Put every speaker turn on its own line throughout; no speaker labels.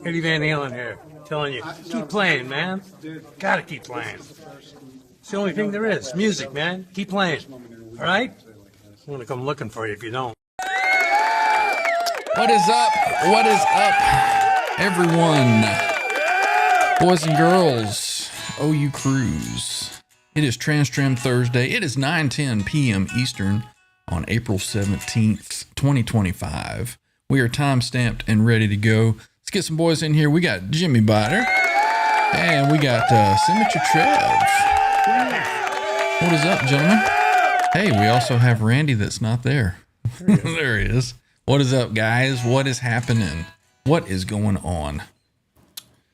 Eddie Van Halen here, telling you, keep playing, man. Gotta keep playing. It's the only thing there is. Music, man. Keep playing. All right? I'm gonna come looking for you if you don't.
What is up? What is up, everyone? Boys and girls, OU crews. It is TransTrem Thursday. It is 9:10 p.m. Eastern on April 17th, 2025. We are time-stamped and ready to go. Let's get some boys in here. We got Jimmy Biter. And we got Signature Trev. What is up, gentlemen? Hey, we also have Randy that's not there. There he is. What is up, guys? What is happening? What is going on?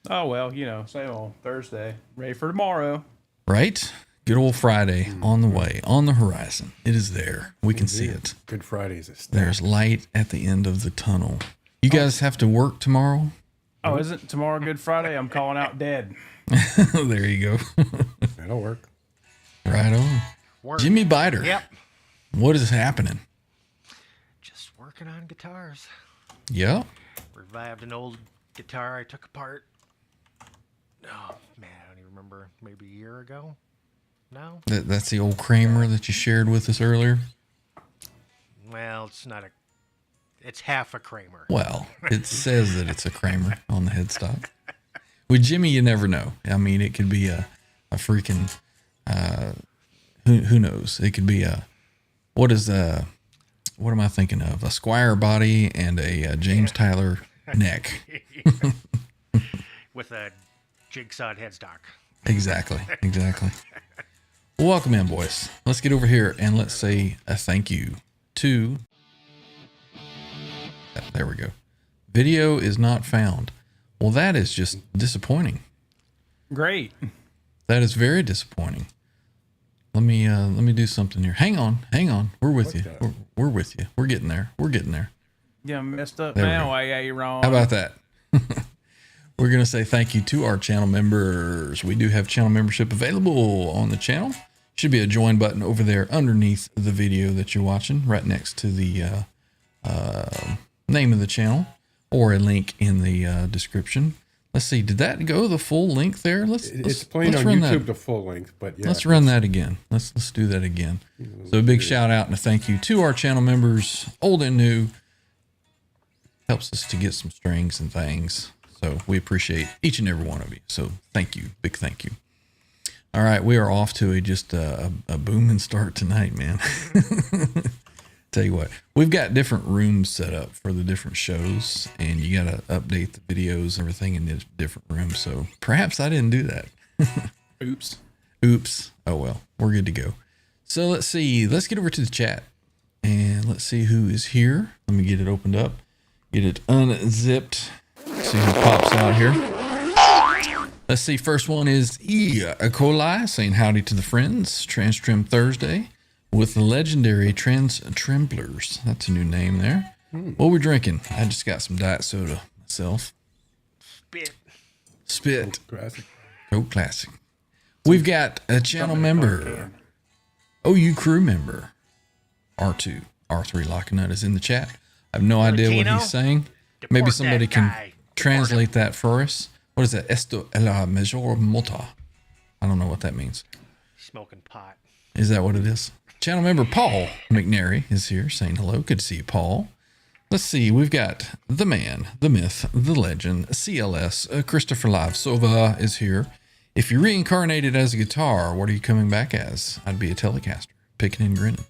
Oh, well, you know, same old Thursday. Ready for tomorrow.
Right? Good old Friday on the way, on the horizon. It is there. We can see it.
Good Fridays.
There's light at the end of the tunnel. You guys have to work tomorrow?
Oh, isn't tomorrow Good Friday? I'm calling out dead.
There you go.
That'll work.
Right on. Jimmy Biter.
Yep.
What is happening?
Just working on guitars.
Yep.
Revived an old guitar I took apart. Oh, man, I don't even remember. Maybe a year ago? No?
That's the old Kramer that you shared with us earlier?
Well, it's not a... It's half a Kramer.
Well, it says that it's a Kramer on the headstock. With Jimmy, you never know. I mean, it could be a freaking... who knows? It could be what am I thinking of? A Squire body and a James Tyler neck.
With a jigsawed headstock.
Exactly. Well, welcome in, boys. Let's get over here and let's say a thank you to... There we go. Video is not found. Well, that is just disappointing.
Great.
That is very disappointing. Let me do something here. Hang on. We're with you. We're with you. We're getting there.
Yeah, I'm messed up
There we
now.
go.
I you wrong.
How about that? We're going to say thank you to our channel members. We do have channel membership available on the channel. Should be a join button over there underneath the video that you're watching, right next to the name of the channel, or a link in the description. Let's see. Did that go the full length there?
It's playing on YouTube the full length, but yeah.
Let's run that again. Let's do that again. So a big shout out and a thank you to our channel members, old and new. Helps us to get some strings and things. So we appreciate each and every one of you. So thank you. Big thank you. All right. We are off to a booming start tonight, man. Tell you what, we've got different rooms set up for the different shows, and you got to update the videos and everything in the different rooms. So perhaps I didn't do that. Oops. Oh, well, we're good to go. So let's see. Let's get over to the chat and let's see who is here. Let me get it opened up, get it unzipped. See who pops out here. Let's see. First one is E. coli saying howdy to the friends. TransTrem Thursday. With the legendary TransTremblers. That's a new name there. What are we drinking? I just got some diet soda myself. Spit. Coke Classic. We've got a channel member. OU crew member. R2. R3 Lockinut is in the chat. I have no idea what he's saying. Maybe somebody can translate that for us. What is that? Esto es la mejor mota. I don't know what that means.
Smoking pot.
Is that what it is? Channel member Paul McNary is here saying hello. Good to see you, Paul. Let's see. We've got the man, the myth, the legend, CLS. Christopher Live Sova is here. If you reincarnated as a guitar, what are you coming back as? I'd be a Telecaster, picking and grinning.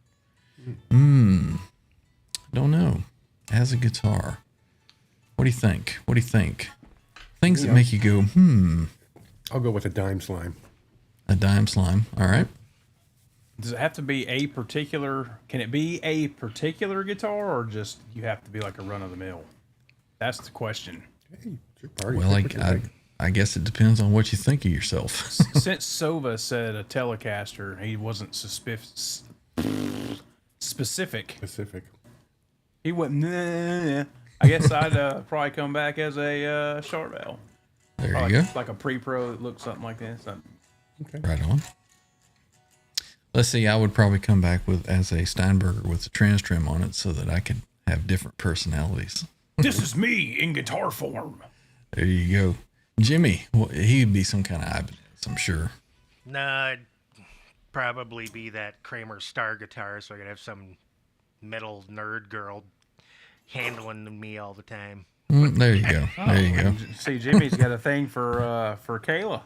Don't know. As a guitar. What do you think? Things that make you go,
I'll go with a dime slime.
A dime slime. All right.
Does it have to be a particular... Can it be a particular guitar, or just you have to be like a run-of-the-mill? That's the question.
Hey, it's your party.
Well, I guess it depends on what you think of yourself.
Since Sova said a Telecaster, he wasn't specific. He went, nah. I guess I'd probably come back as a short valve.
There you go.
Like a pre-pro that looks something like this.
Okay.
Right on. Let's see, I would probably come back as a Steinberger with the TransTrem on it so that I could have different personalities.
This is me in guitar form.
There you go. Jimmy, well, he'd be some kind of Ibanez, I'm sure.
Nah, it'd probably be that Kramer Star guitar, so I could have some metal nerd girl handling me all the time.
There you go. There you go.
See, Jimmy's got a thing for Kayla.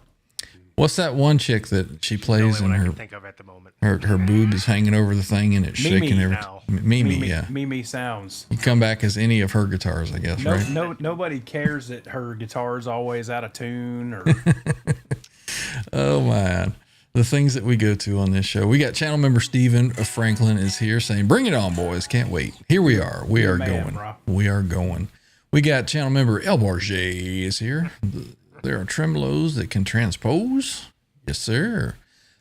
What's that one chick that she
The
plays
only
and
one I
her
can think of at the moment.
her boob is hanging over the thing and it's shaking everything?
now.
Mimi, yeah.
Mimi sounds.
You come back as any of her guitars, I guess, right?
Nobody cares that her guitar is always out of tune or
Oh man, the things that we go to on this show. We got channel member Steven Franklin is here saying, "Bring it on, boys! Can't wait." Here we are. We are
man,
going.
bro.
We are going. We got channel member El Barge is here. There are tremolos that can transpose. Yes, sir.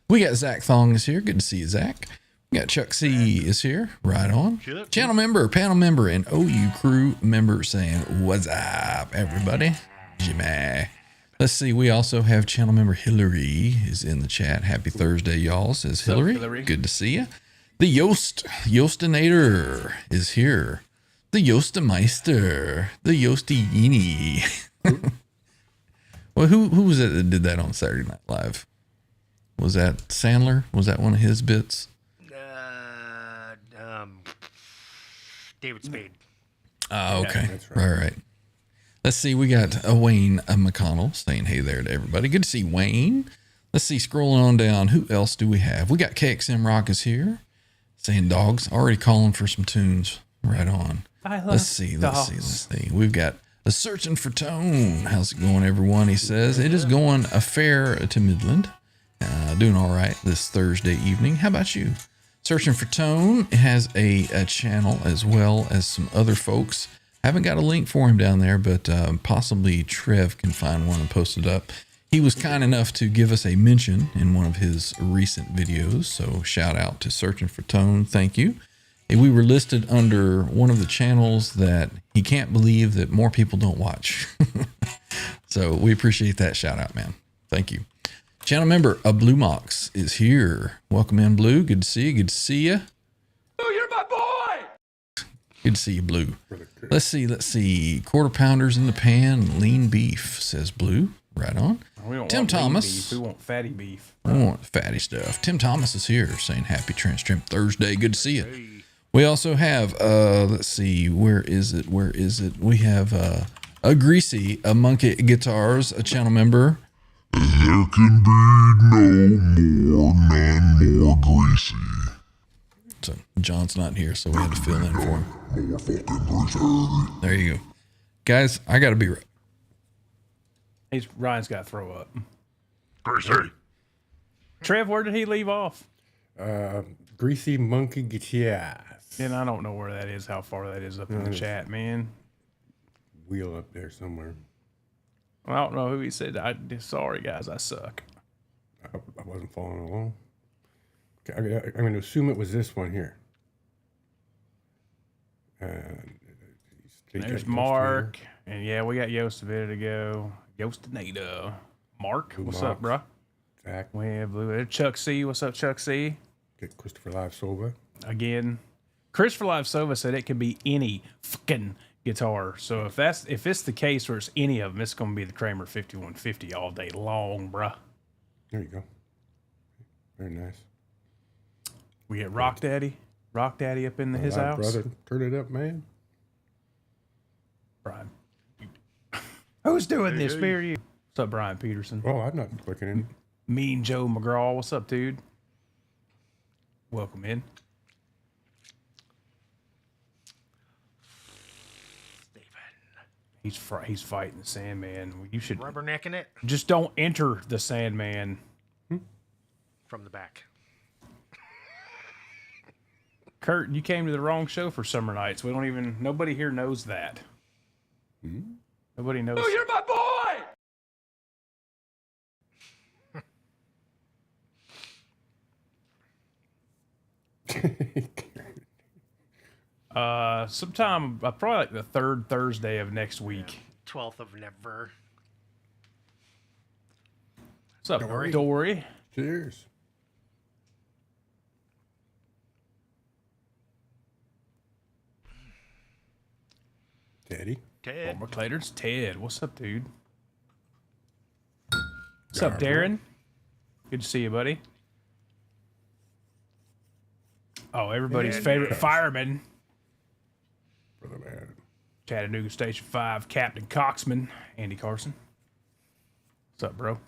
We got Zach Thong is here. Good to see you, Zach. We got Chuck C is here. Right on. Channel member, panel member, and OU crew member saying, "What's up, everybody?" Jimmy. Let's see. We also have channel member Hillary is in the chat. Happy Thursday, y'all, says Hillary.
Hillary?
Good to see you. The Yostinator is here. The Yostemeister. The Yostiini. Well, who was it that did that on Saturday Night Live? Was that Sandler? Was that one of his bits?
David Spade.
Oh, okay.
that's right.
Right. Let's see. We got Wayne McConnell saying hey there to everybody. Good to see Wayne. Let's see. Scrolling on down. Who else do we have? We got KXM Rock is here saying dogs. Already calling for some tunes. Right on. Let's see. We've got a searching for tone. How's it going, everyone? He says it is going a fair to Midland. Doing all right this Thursday evening. How about you? Searching for Tone has a channel as well as some other folks. Haven't got a link for him down there, but possibly Trev can find one and post it up. He was kind enough to give us a mention in one of his recent videos, so shout out to Searching for Tone. Thank you. And we were listed under one of the channels that he can't believe that more people don't watch. So we appreciate that shout out, man. Thank you. Channel member Blue Mox is here. Welcome in, Blue. Good to see you. Good to see you.
Oh, you're my boy!
Good to see you, Blue. Let's see. Quarter pounders in the pan, lean beef, says Blue. Right on.
we don't
Tim
want lean
Thomas.
beef, we want fatty beef.
I want fatty stuff. Tim Thomas is here saying happy TransTrem Thursday. Good to see you. We also have, let's see, where is it? We have a Greasy, a Monkey Guitars, a channel member.
There can be none more greasy.
So John's not here, so we had to fill in for him.
More fucking greasy.
There you go. Guys, I got to be right.
Ryan's got to throw up.
Greasy.
Trev, where did he leave off?
Greasy monkey guitars.
And I don't know where that is, how far that is up in the chat, man.
Wheel up there somewhere.
I don't know who he said. Sorry, guys, I suck.
I wasn't following along. Okay, I'm going to assume it was this one here.
There's Mark. And yeah, we got Yost a minute ago. Yostinado. Mark, what's up, bro?
Zach.
We have Blue. Chuck C. What's up, Chuck C?
Get Christopher Live Sova.
Again. Christopher Live Sova said it could be any fucking guitar. So if it's the case where it's any of them, it's going to be the Kramer 5150 all day long, bruh.
There you go. Very nice.
We get Rock Daddy up in his
Live
house.
Brother, turn it up, man.
Brian. Who's doing this for you? What's up, Brian Peterson?
Oh, I'm not clicking in.
Mean Joe McGraw. What's up, dude? Welcome in. He's fighting the Sandman. You should
Rubbernecking it
just don't enter the Sandman.
from the back.
Kurt, you came to the wrong show for Summer Nights. Nobody here knows that. Nobody knows.
Oh, you're my boy!
Sometime, probably like the third Thursday of next week.
12th of November.
What's up, Dory?
Cheers. Teddy.
Ted.
Former Clayton's Ted. What's up, dude? What's up, Darren? Good to see you, buddy. Oh, everybody's favorite fireman.
Brother man.
Chattanooga Station 5, Captain Coxman, Andy Carson. What's up, bro?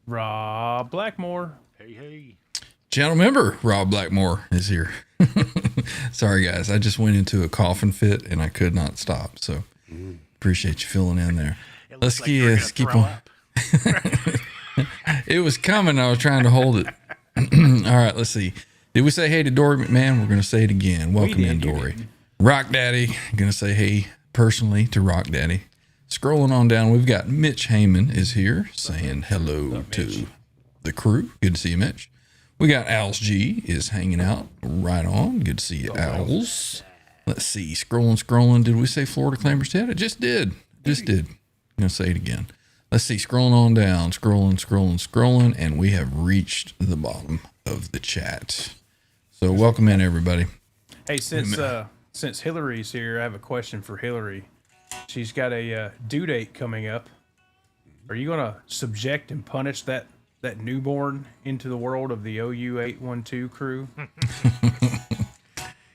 Rob Blackmore.
Hey.
Channel member Rob Blackmore is here. Sorry, guys. I just went into a coughing fit and I could not stop. So appreciate you filling in there. Let's
Like you were gonna
keep
throw
on.
up.
It was coming. I was trying to hold it. All right, let's see. Did we say hey to Dory McMahon? We're going to say it again. Welcome in, Dory. Rock Daddy. Going to say hey personally to Rock Daddy. Scrolling on down, we've got Mitch Heyman is here saying hello to the crew. Good to see you, Mitch. We got Owls G is hanging out right on. Good to see you, Owls. Let's see. Scrolling. Did we say Florida Clammers Ted? I just did. I'm going to say it again. Let's see. Scrolling on down. Scrolling. And we have reached the bottom of the chat. So welcome in, everybody.
Hey, since Hillary's here, I have a question for Hillary. She's got a due date coming up. Are you going to subject and punish that newborn into the world of the OU 812 crew?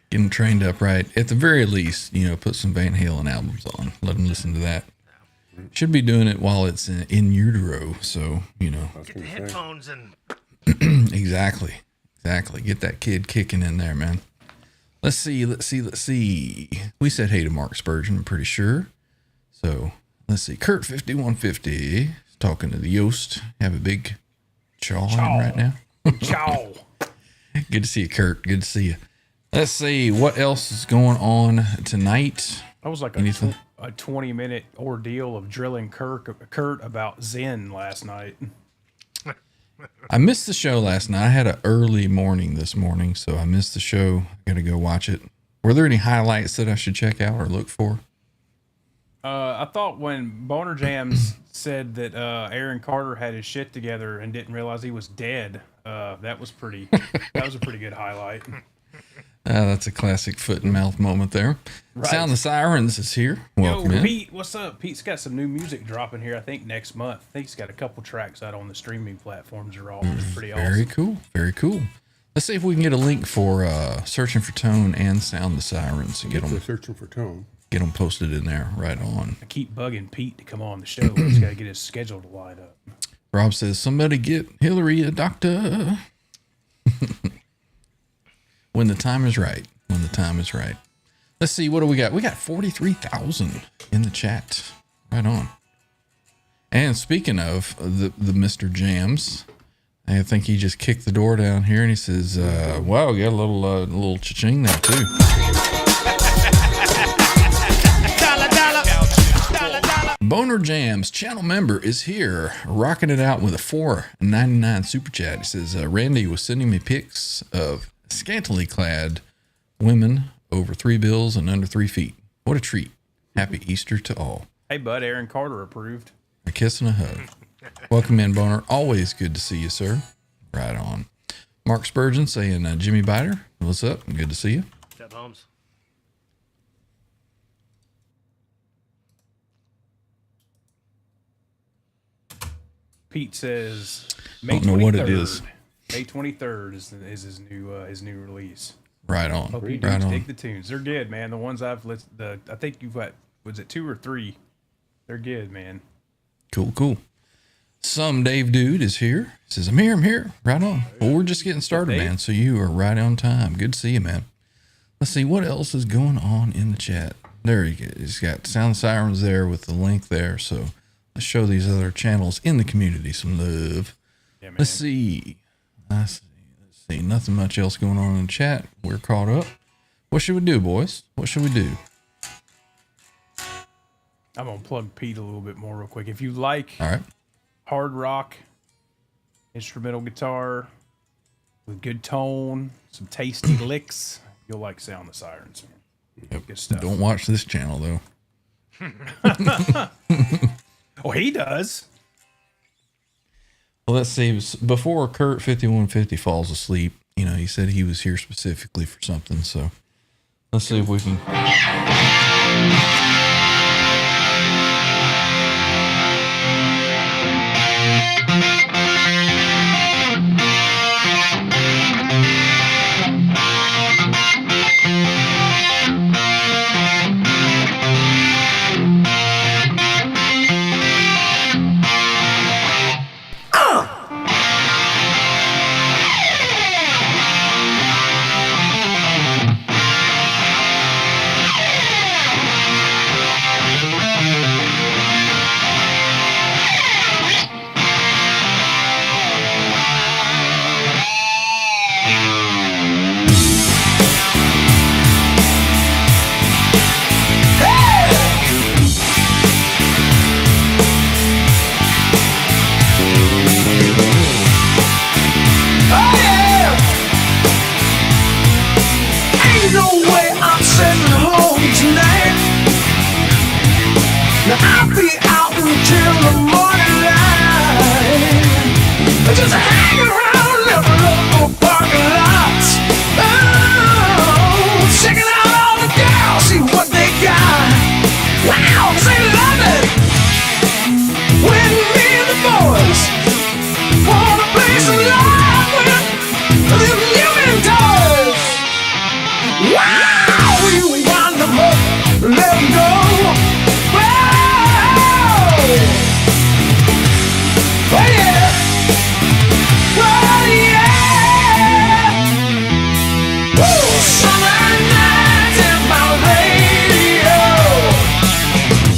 Get them trained up right. At the very least, put some Van Halen albums on. Let them listen to that. Should be doing it while it's in utero. So,
Get the headphones and
Exactly. Get that kid kicking in there, man. Let's see. We said hey to Mark Spurgeon, I'm pretty sure. So let's see. Kurt 5150 is talking to the Yoast. Have a big chaw in right now.
Ciao.
Good to see you, Kurt. Good to see you. Let's see what else is going on tonight.
That was like
Anything?
a 20-minute ordeal of drilling Kurt about Zen last night.
I missed the show last night. I had an early morning this morning, so I missed the show. Got to go watch it. Were there any highlights that I should check out or look for?
I thought when Boner Jams said that Aaron Carter had his shit together and didn't realize he was dead, that was a pretty good highlight.
That's a classic foot and mouth moment there.
Right.
Sound the Sirens is here. Welcome
Yo,
in.
Pete, what's up? Pete's got some new music dropping here, I think, next month. I think he's got a couple tracks out on the streaming platforms. Are all pretty awesome.
Very cool. Let's see if we can get a link for searching for Tone and Sound the Sirens and get
We're
them
searching for tone.
posted in there right on.
I keep bugging Pete to come on the show. He's got to get his schedule to line up.
Rob says, somebody get Hillary a doctor. When the time is right. Let's see, what do we got? We got 43,000 in the chat. Right on. And speaking of the Mr. Jams, I think he just kicked the door down here and he says, wow, we got a little cha-ching there too. Boner Jams channel member is here, rocking it out with a $4.99 super chat. He says, Randy was sending me pics of scantily clad women over 3 bills and under 3 feet. What a treat. Happy Easter to all.
Hey, bud, Aaron Carter approved.
A kiss and a hug. Welcome in, Boner. Always good to see you, sir. Right on. Mark Spurgeon saying, Jimmy Biter, what's up? Good to see you.
What's up, Holmes?
Pete says May
Don't know what it
23rd.
is.
May 23rd is his new release.
Right on.
Hope you
Right
dudes
on.
dig the tunes. They're good, man. The ones I've listened, I think you've got, was it 2 or 3? They're good, man.
Cool. Some Dave Dude is here. Says, I'm here. Right on. Well, we're just getting started, man. So you are right on time. Good to see you, man. Let's see what else is going on in the chat. There you go. He's got Sound Sirens there with the link there. So let's show these other channels in the community some love.
Yeah, man.
Let's see. Nothing much else going on in the chat. We're caught up. What should we do, boys? What should we do?
I'm going to plug Pete a little bit more real quick. If you like
All right.
hard rock, instrumental guitar with good tone, some tasty licks, you'll like Sound the Sirens.
Yep.
Good stuff.
Don't watch this channel, though.
Oh, he does.
Well, let's see. Before Kurt 5150 falls asleep, he said he was here specifically for something. So Let's see if we can.
I'll be out until the morning light. Just hang around the local parking lots. Oh, checking out all the girls, see what they got. Wow, 'cause they love it when me and the boys wanna play some live with them human toys. Wow, we wind them up, let them go. Oh yeah, oh yeah. Woo, summer nights in my radio.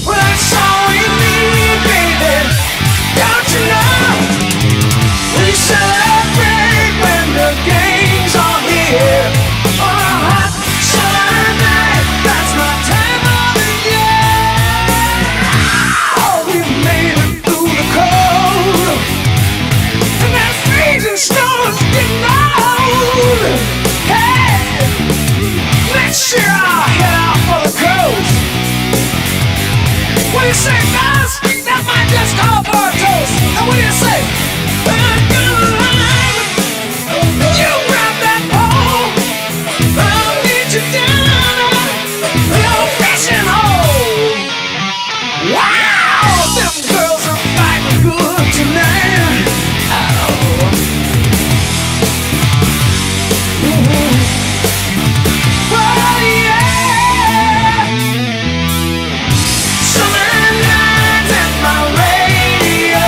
Well, that's all you need, baby. Don't you know? We celebrate when the game's on here. On a hot summer night, that's my time of the year. Oh, we made it through the cold. And that freezing snow's getting old. Hey, next year I'll head out for the coast. What do you say, guys? That might just call for a toast. And what do you say? You grab that pole. I'll meet you down the fishing hole. Wow, them girls are fighting good tonight. Oh yeah, summer nights at my radio.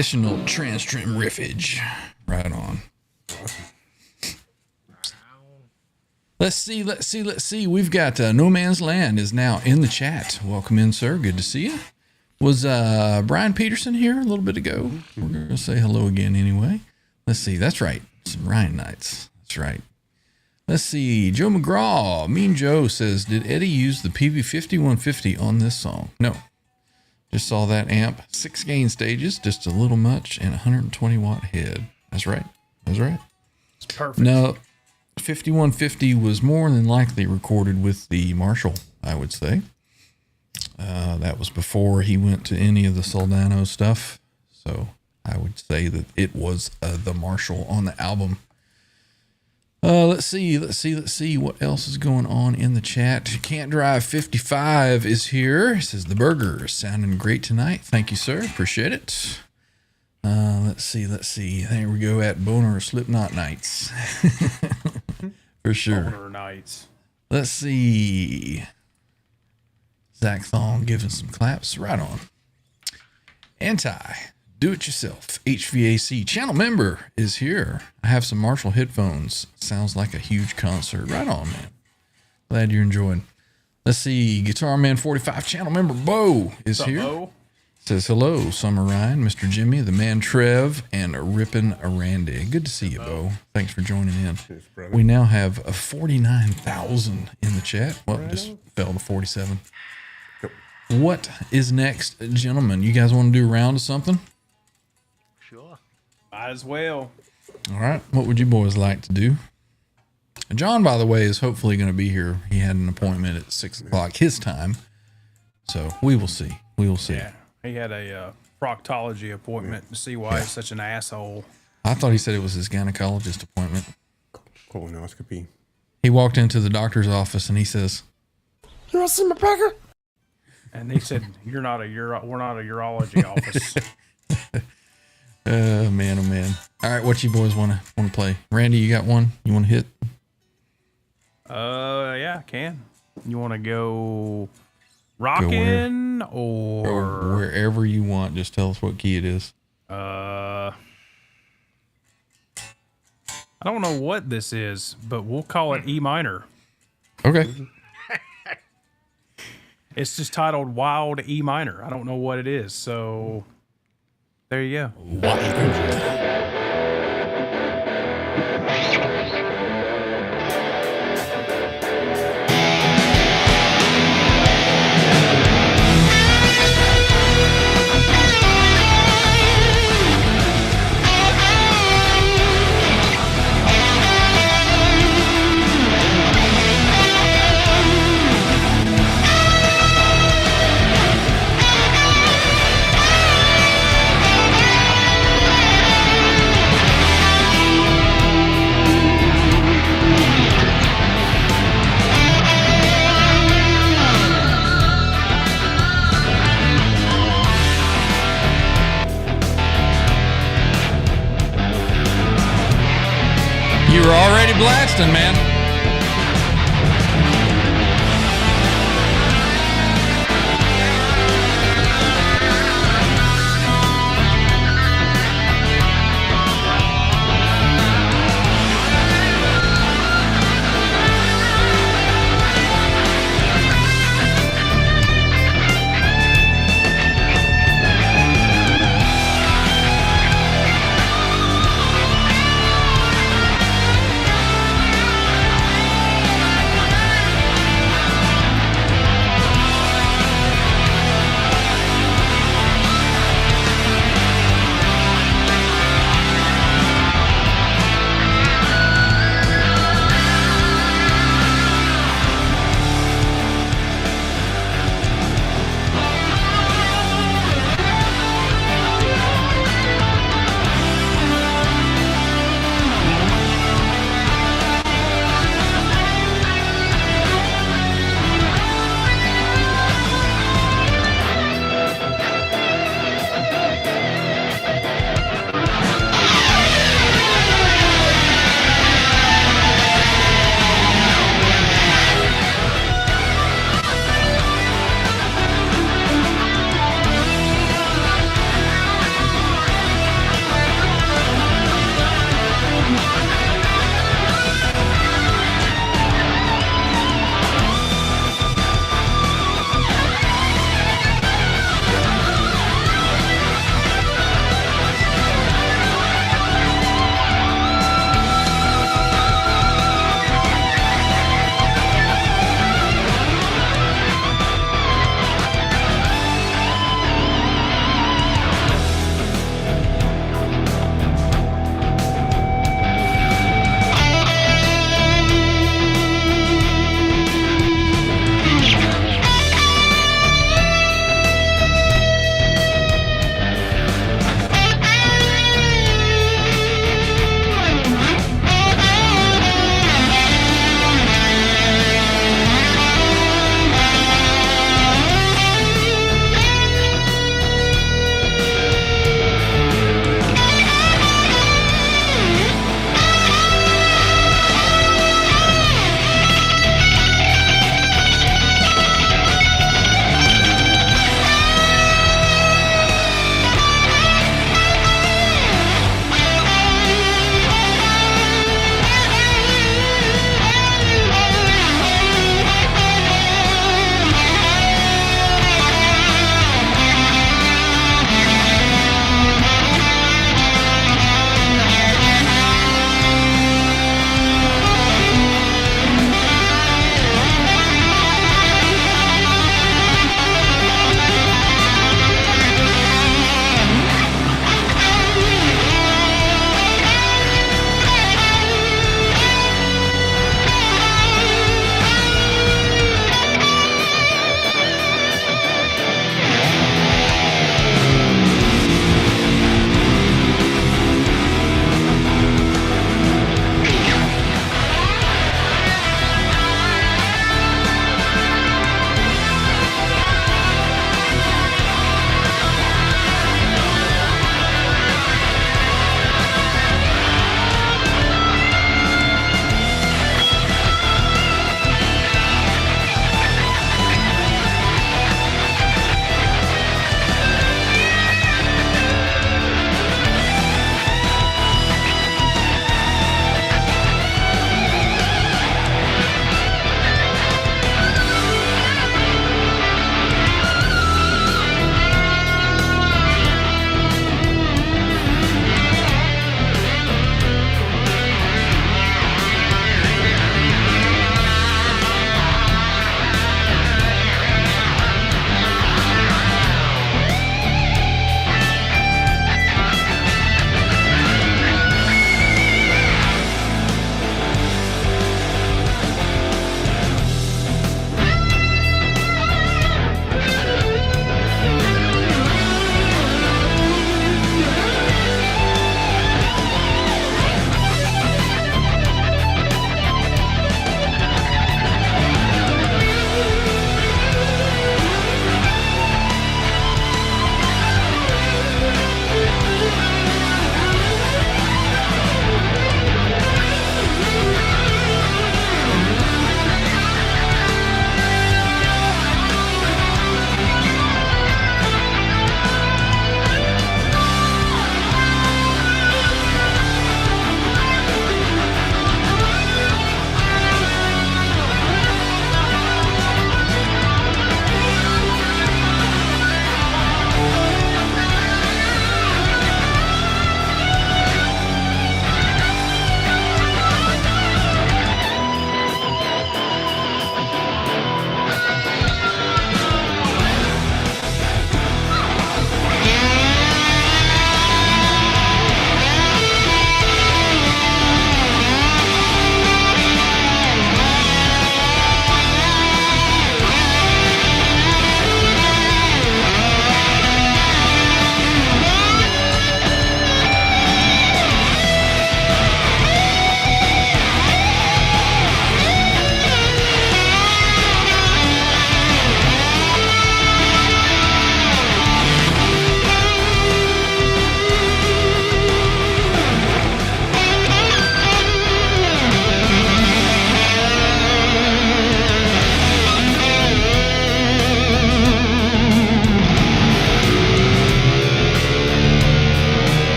Traditional TransTrem riffage. Right on. Let's see. We've got No Man's Land is now in the chat. Welcome in, sir. Good to see you. Was Brian Peterson here a little bit ago? We're going to say hello again anyway. Let's see. That's right. Some Ryan Knights. That's right. Let's see. Joe McGraw. Mean Joe says, did Eddie use the PV5150 on this song? No. Just saw that amp. 6 gain stages, just a little much, and 120 watt head. That's right. That's right.
It's perfect.
No, 5150 was more than likely recorded with the Marshall, I would say. That was before he went to any of the Soldano stuff. So I would say that it was the Marshall on the album. Let's see what else is going on in the chat. Can't Drive 55 is here. He says the burger is sounding great tonight. Thank you, sir. Appreciate it. Let's see. There we go at Boner Slipknot Nights. For sure.
Boner Nights.
Let's see. Zach Thong giving some claps. Right on. Do-it-yourself. HVAC channel member is here. I have some Marshall headphones. Sounds like a huge concert. Right on, man. Glad you're enjoying. Let's see. Guitar Man 45 channel member Bo is here.
Bo?
Says hello, Summer Ryan, Mr. Jimmy, the man Trev, and Rippin' Randy. Good to see you, Bo. Thanks for joining in. We now have 49,000 in the chat. Well, just fell to 47. What is next, gentlemen? You guys want to do a round of something?
Sure.
Might as well.
All right. What would you boys like to do? John, by the way, is hopefully going to be here. He had an appointment at 6 o'clock his time. So we will see. We will see.
Yeah. He had a proctology appointment to see why he's such an asshole.
I thought he said it was his gynecologist appointment.
Colonoscopy.
He walked into the doctor's office and he says,
You want to see my pecker?
And they said, we're not a urology office.
Man, oh man. All right, what you boys want to play? Randy, you got one? You want to hit?
Yeah, I can. You want to go rockin'
Or wherever you want. Just tell us what key it is.
I don't know what this is, but we'll call it E minor.
Okay.
It's just titled Wild E minor. I don't know what it is, so there you go.
You were already blasting, man.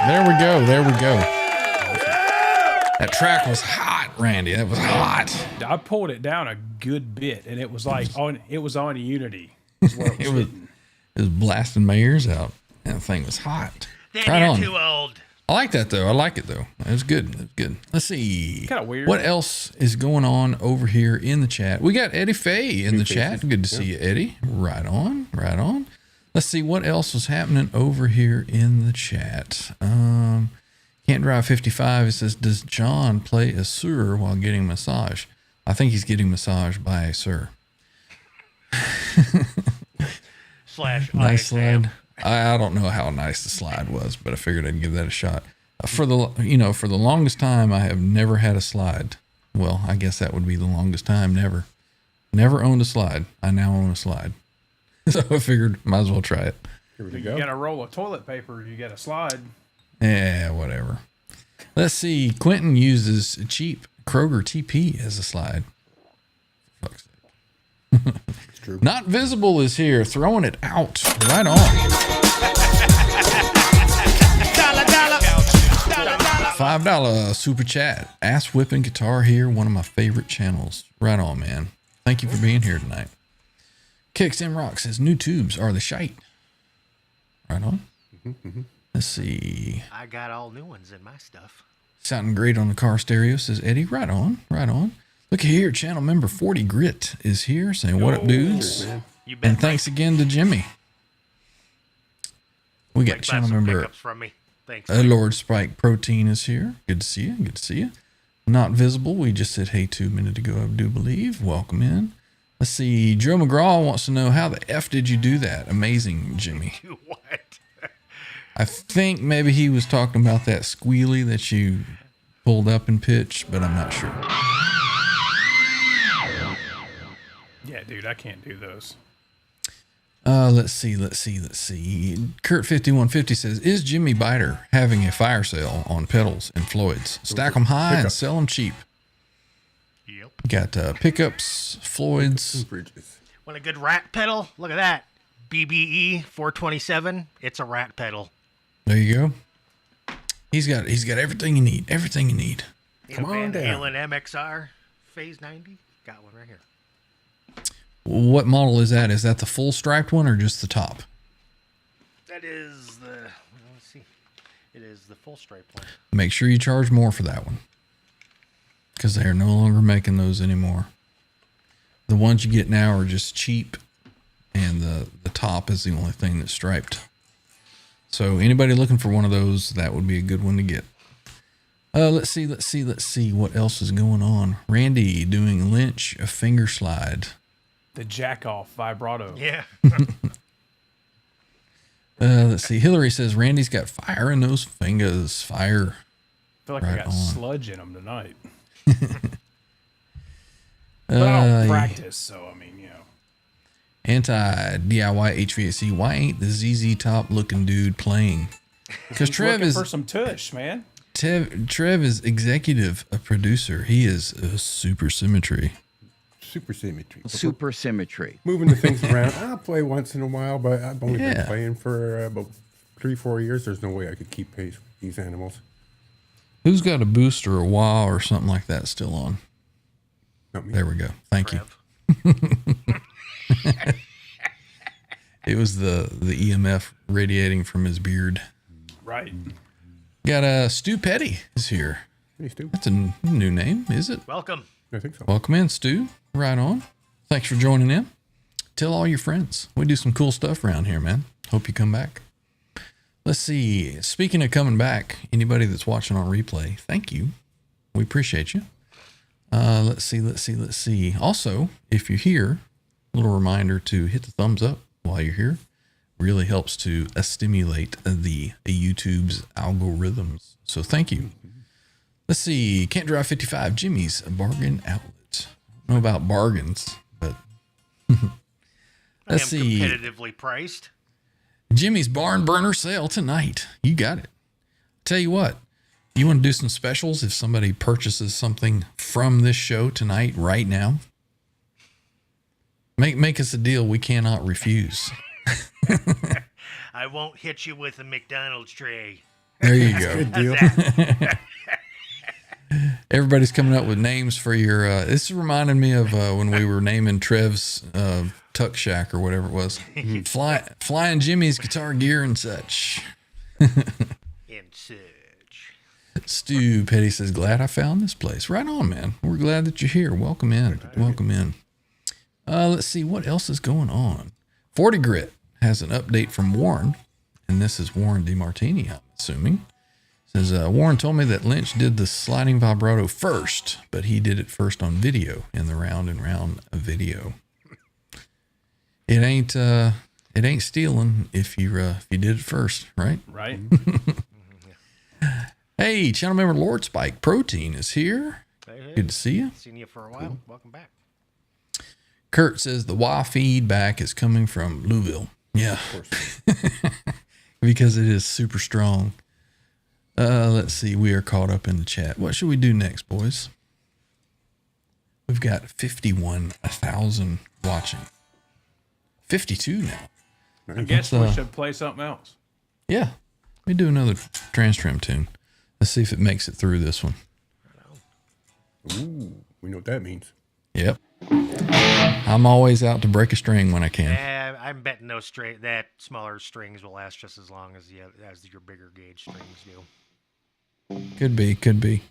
There we go. There we go. That track was hot, Randy. That was hot.
I pulled it down a good bit, and it was like on Unity. Is what it was.
It was blasting my ears out. That thing was hot.
Then
Right
you're
on.
too old.
I like that though. I like it though. It was good. It was good. Let's see.
Kinda weird.
What else is going on over here in the chat? We got Eddie Faye in the chat. Good to see you, Eddie. Right on. Right on. Let's see what else was happening over here in the chat. Can't Drive 55. It says, does John play a sir while getting massage? I think he's getting massaged by a sir.
Slash
Nice
IXM.
slide. I don't know how nice the slide was, but I figured I'd give that a shot. For the longest time, I have never had a slide. Well, I guess that would be the longest time. Never owned a slide. I now own a slide. So I figured might as well try it.
Here we
You
go.
got a roll of toilet paper. You got a slide.
Yeah, whatever. Let's see. Quentin uses cheap Kroger TP as a slide. Fuck's sake.
It's true.
Not Visible is here, throwing it out. Right on. $5 super chat. Ass whipping guitar here, one of my favorite channels. Right on, man. Thank you for being here tonight. Kicks M Rock says new tubes are the shite. Right on. Let's see.
I got all new ones in my stuff.
Sounding great on the car stereo, says Eddie. Right on, right on. Look here, channel member 40 Grit is here saying, what up, dudes?
You bet.
And thanks again to Jimmy. We got
Buy
channel
some
member
pickups from me. Thanks.
Lord Spike Protein is here. Good to see you. Good to see you. Not Visible. We just said hey 2 minutes ago, I do believe. Welcome in. Let's see. Joe McGraw wants to know how the F did you do that? Amazing, Jimmy.
What?
I think maybe he was talking about that squealy that you pulled up and pitched, but I'm not sure.
Yeah, dude, I can't do those.
Let's see. Kurt 5150 says, is Jimmy Biter having a fire sale on pedals and Floyds? Stack them high and sell them cheap.
Yep.
Got pickups, Floyds.
Bridges.
Want a good rat pedal? Look at that. BBE 427. It's a rat pedal.
There you go. He's got everything you need. Everything you need.
Come on
Van
down.
Halen MXR Phase 90. Got one right here.
What model is that? Is that the full striped one or just the top?
That is the. Let's see. It is the full stripe one.
Make sure you charge more for that one, because they're no longer making those anymore. The ones you get now are just cheap, and the top is the only thing that's striped. So anybody looking for one of those, that would be a good one to get. Let's see what else is going on. Randy doing Lynch a finger slide.
The jack off vibrato.
Yeah.
Let's see. Hillary says Randy's got fire in those fingers. Fire.
I feel like I
Right
got
on.
sludge in them tonight. But I don't practice, so I mean, you know.
Anti DIY HVAC. Why ain't the ZZ Top looking dude playing? Because Trev
Looking
is
for some tush, man.
Trev is executive a producer. He is a super symmetry.
Super symmetry.
Super symmetry.
Moving the things around. I'll play once in a while, but I've only
Yeah.
been playing for about 3-4 years. There's no way I could keep pace with these animals.
Who's got a boost or a wah or something like that still on?
Not me.
There we go. Thank you. It was the EMF radiating from his beard.
Right.
Got Stu Petty is here.
Hey, Stu.
That's a new name, is it?
Welcome.
I think so.
Welcome in, Stu. Right on. Thanks for joining in. Tell all your friends. We do some cool stuff around here, man. Hope you come back. Let's see. Speaking of coming back, anybody that's watching on replay, thank you. We appreciate you. Let's see. Also, if you're here, a little reminder to hit the thumbs up while you're here. Really helps to stimulate the YouTube's algorithms. So thank you. Let's see. Can't Drive 55, Jimmy's Bargain Outlet. I don't know about bargains, but let's see.
Competitively priced.
Jimmy's Barn Burner sale tonight. You got it. Tell you what, you want to do some specials if somebody purchases something from this show tonight, right now? Make us a deal we cannot refuse.
I won't hit you with a McDonald's tray.
There you go.
Good deal.
Everybody's coming up with names for your. This is reminding me of when we were naming Trev's Tuck Shack or whatever it was. Flying Jimmy's guitar gear and such.
And such.
Stu Petty says, "Glad I found this place." Right on, man. We're glad that you're here. Welcome in. Welcome in. Let's see what else is going on. 40 Grit has an update from Warren, and this is Warren DeMartini, I'm assuming. Says, Warren told me that Lynch did the sliding vibrato first, but he did it first on video in the round and round video. It ain't stealing if you did it first, right?
Right.
Hey, channel member Lord Spike Protein is here.
Hey.
Good to see you.
Seen you for a while. Welcome back.
Kurt says the Y feedback is coming from Louisville. Yeah, because it is super strong. Let's see. We are caught up in the chat. What should we do next, boys? We've got 51,000 watching. 52 now.
I guess we should play something else.
Yeah. We do another TransTrem tune. Let's see if it makes it through this one.
Ooh, we know what that means.
Yep. I'm always out to break a string when I can.
I'm betting that smaller strings will last just as long as your bigger gauge strings do.
Could be, could be.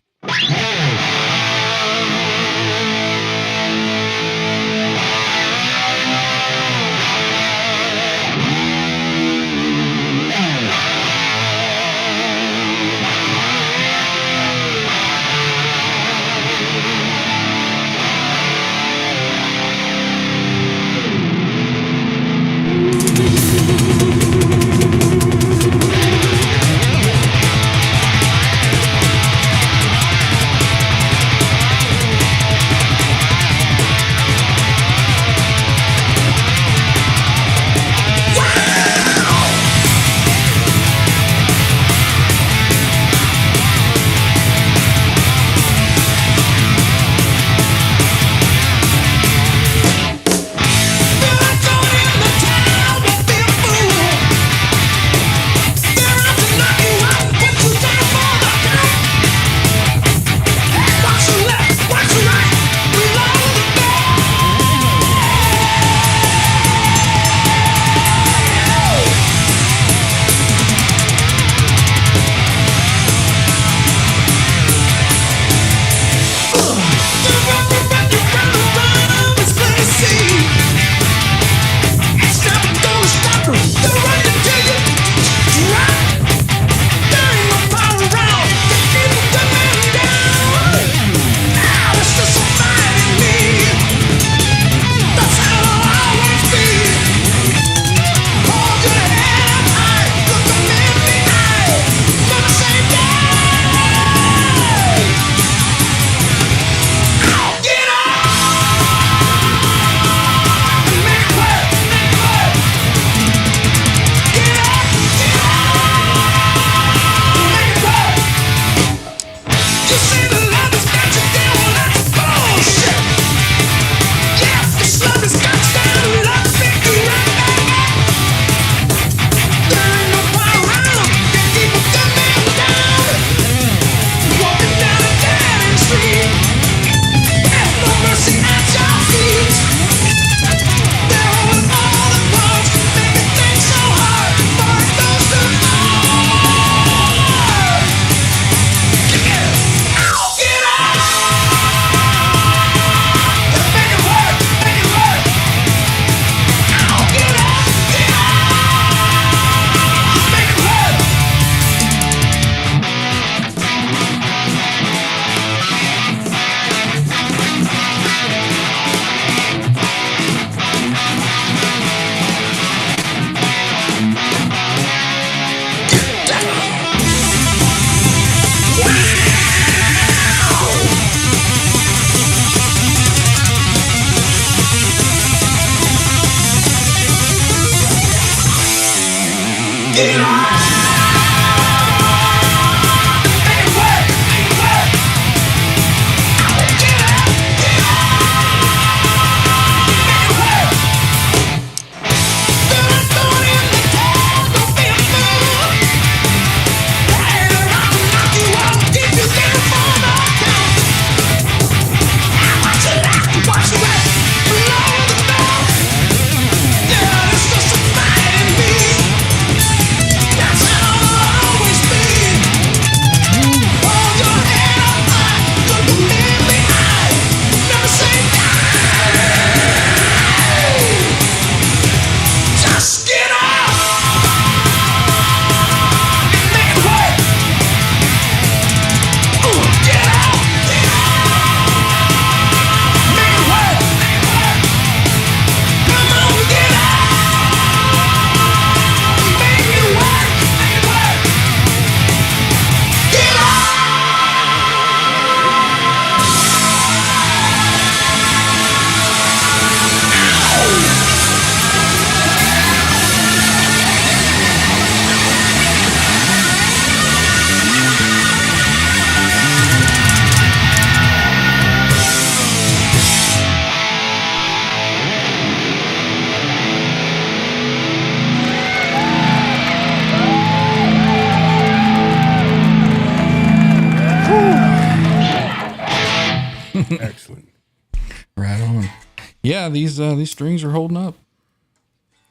Yeah, these strings are holding up.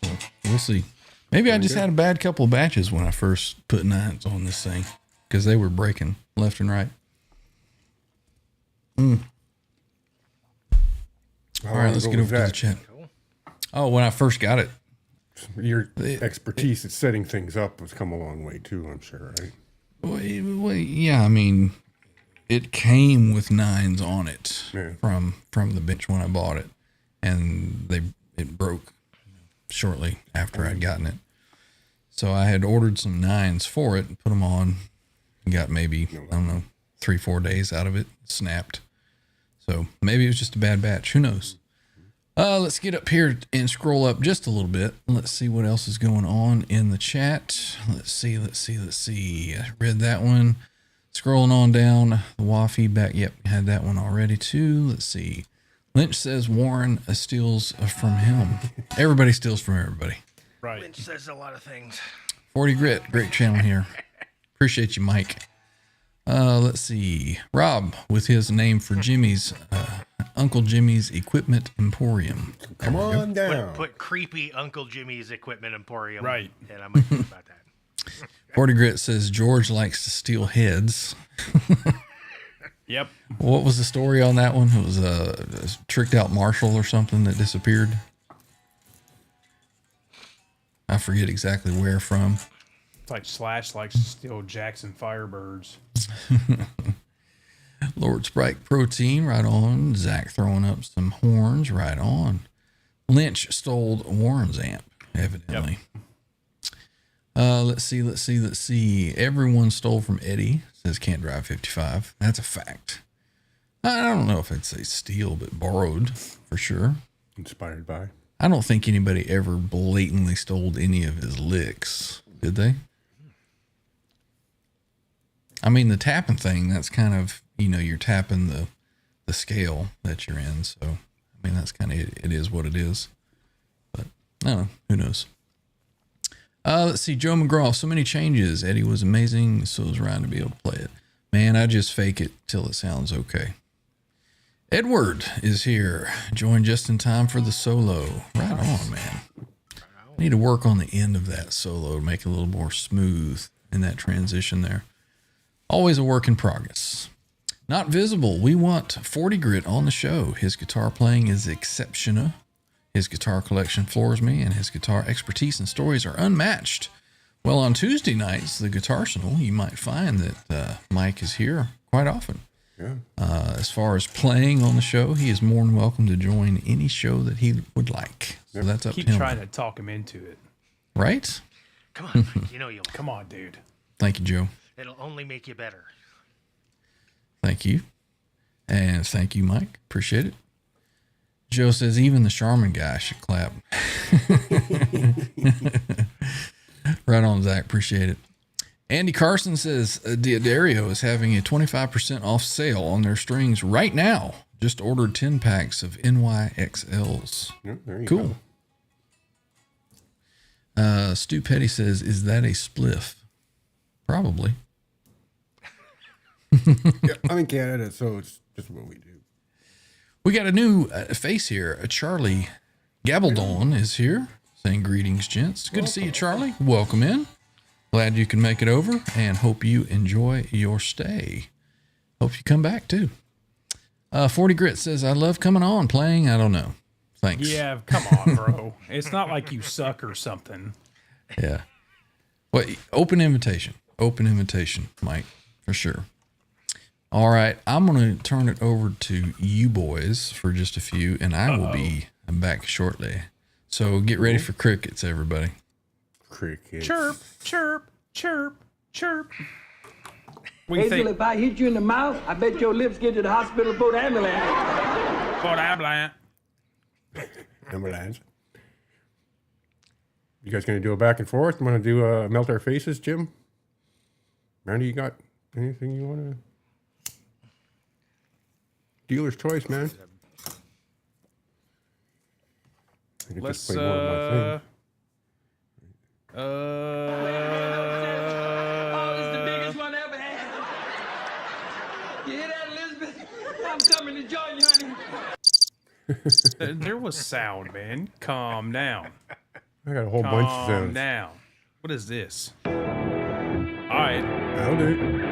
So we'll see. Maybe I just had a bad couple of batches when I first put 9s on this thing because they were breaking left and right. All right, let's get over to the chat. Oh, when I first got it.
Your expertise at setting things up has come a long way too, I'm sure, right?
Well, yeah, I mean, it came with 9s on it from the bench when I bought it, and it broke shortly after I'd gotten it. So I had ordered some 9s for it, put them on, and got maybe, I don't know, 3-4 days out of it, snapped. So maybe it was just a bad batch. Who knows? Let's get up here and scroll up just a little bit. Let's see what else is going on in the chat. Let's see. I read that one. Scrolling on down, the WA feedback. Yep, had that one already too. Let's see. Lynch says Warren steals from him. Everybody steals from everybody.
Right.
Lynch says a lot of things.
40 Grit, great channel here. Appreciate you, Mike. Let's see. Rob with his name for Jimmy's, Uncle Jimmy's Equipment Emporium.
Come on down.
Put creepy Uncle Jimmy's Equipment Emporium.
Right.
And I might think about that.
40 Grit says George likes to steal heads.
Yep.
What was the story on that one? It was a tricked out marshal or something that disappeared. I forget exactly where from.
It's like Slash likes to steal Jackson Firebirds.
Lord Sprite Protein, right on. Zach throwing up some horns, right on. Lynch stole Warren's amp, evidently. Yep. Let's see. Everyone stole from Eddie, says Can't Drive 55. That's a fact. I don't know if I'd say steal, but borrowed for sure.
Inspired by.
I don't think anybody ever blatantly stole any of his licks, did they? I mean, the tapping thing, that's kind of, you're tapping the scale that you're in. So, I mean, that's kind of, it is what it is. But, I don't know. Who knows? Let's see. Joe McGraw, so many changes. Eddie was amazing. So was Ryan to be able to play it. Man, I just fake it till it sounds okay. Edward is here. Joined just in time for the solo. Right on, man. I need to work on the end of that solo to make it a little more smooth in that transition there. Always a work in progress. Not visible. We want 40 Grit on the show. His guitar playing is exceptional. His guitar collection floors me, and his guitar expertise and stories are unmatched. Well, on Tuesday nights, the Guitarsenal, you might find that Mike is here quite often.
Yeah.
As far as playing on the show, he is more than welcome to join any show that he would like. So that's up to him.
Keep trying to talk him into it.
Right?
Come on, Mike. You'll.
Come on, dude.
Thank you, Joe.
It'll only make you better.
Thank you. And thank you, Mike. Appreciate it. Joe says even the Charmin guy should clap. Right on, Zach. Appreciate it. Andy Carson says Diadario is having a 25% off sale on their strings right now. Just ordered 10 packs of NYXLs.
Yeah, there you
cool. Stu Petty says, is that a spliff? Probably.
Yeah, I'm in Canada, so it's just what we do.
We got a new face here. Charlie Gabaldon is here saying greetings, gents. Good to see you, Charlie. Welcome in. Glad you can make it over and hope you enjoy your stay. Hope you come back too. 40 Grit says, I love coming on playing. I don't know. Thanks.
Yeah, come on, bro. It's not like you suck or something.
Yeah. Well, open invitation, Mike, for sure. All right, I'm going to turn it over to you boys for just a few, and I will be back shortly. So get ready for crickets, everybody.
Crickets.
Chirp, chirp, chirp, chirp.
Hazel, if I hit you in the mouth, I bet your lips get to the hospital for the ambulance.
For the ambulance.
Ambulance. You guys going to do a back and forth? Want to do melt our faces, Jim? Randy, you got anything you want to? Dealer's choice, man. I could just play more of my thing.
Oh, it's the biggest one I ever had. You hear that, Elizabeth? I'm coming to join you, honey.
There was sound, man. Calm down.
I got a whole bunch of
Calm
sounds.
down. What is this? All right.
That'll do.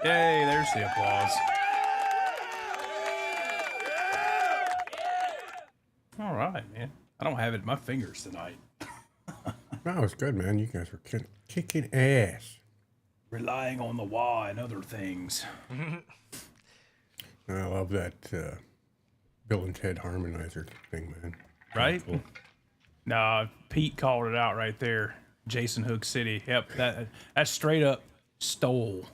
Yay, there's the applause. All right, man. I don't have it in my fingers tonight.
That was good, man. You guys were kicking ass.
Relying on the wah and other things.
I love that Bill and Ted harmonizer thing, man.
Right?
Cool.
Nah, Pete called it out right there. Jason Hook City. Yep, that's straight up stole.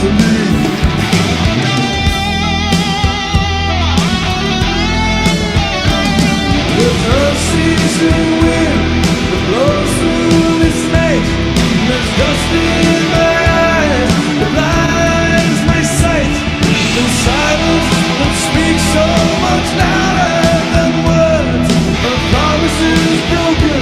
gasoline. There's a season wind that blows through the snakes. There's dust in my eyes that blinds my sight. There's silence that speaks so much louder than words. The promise is broken.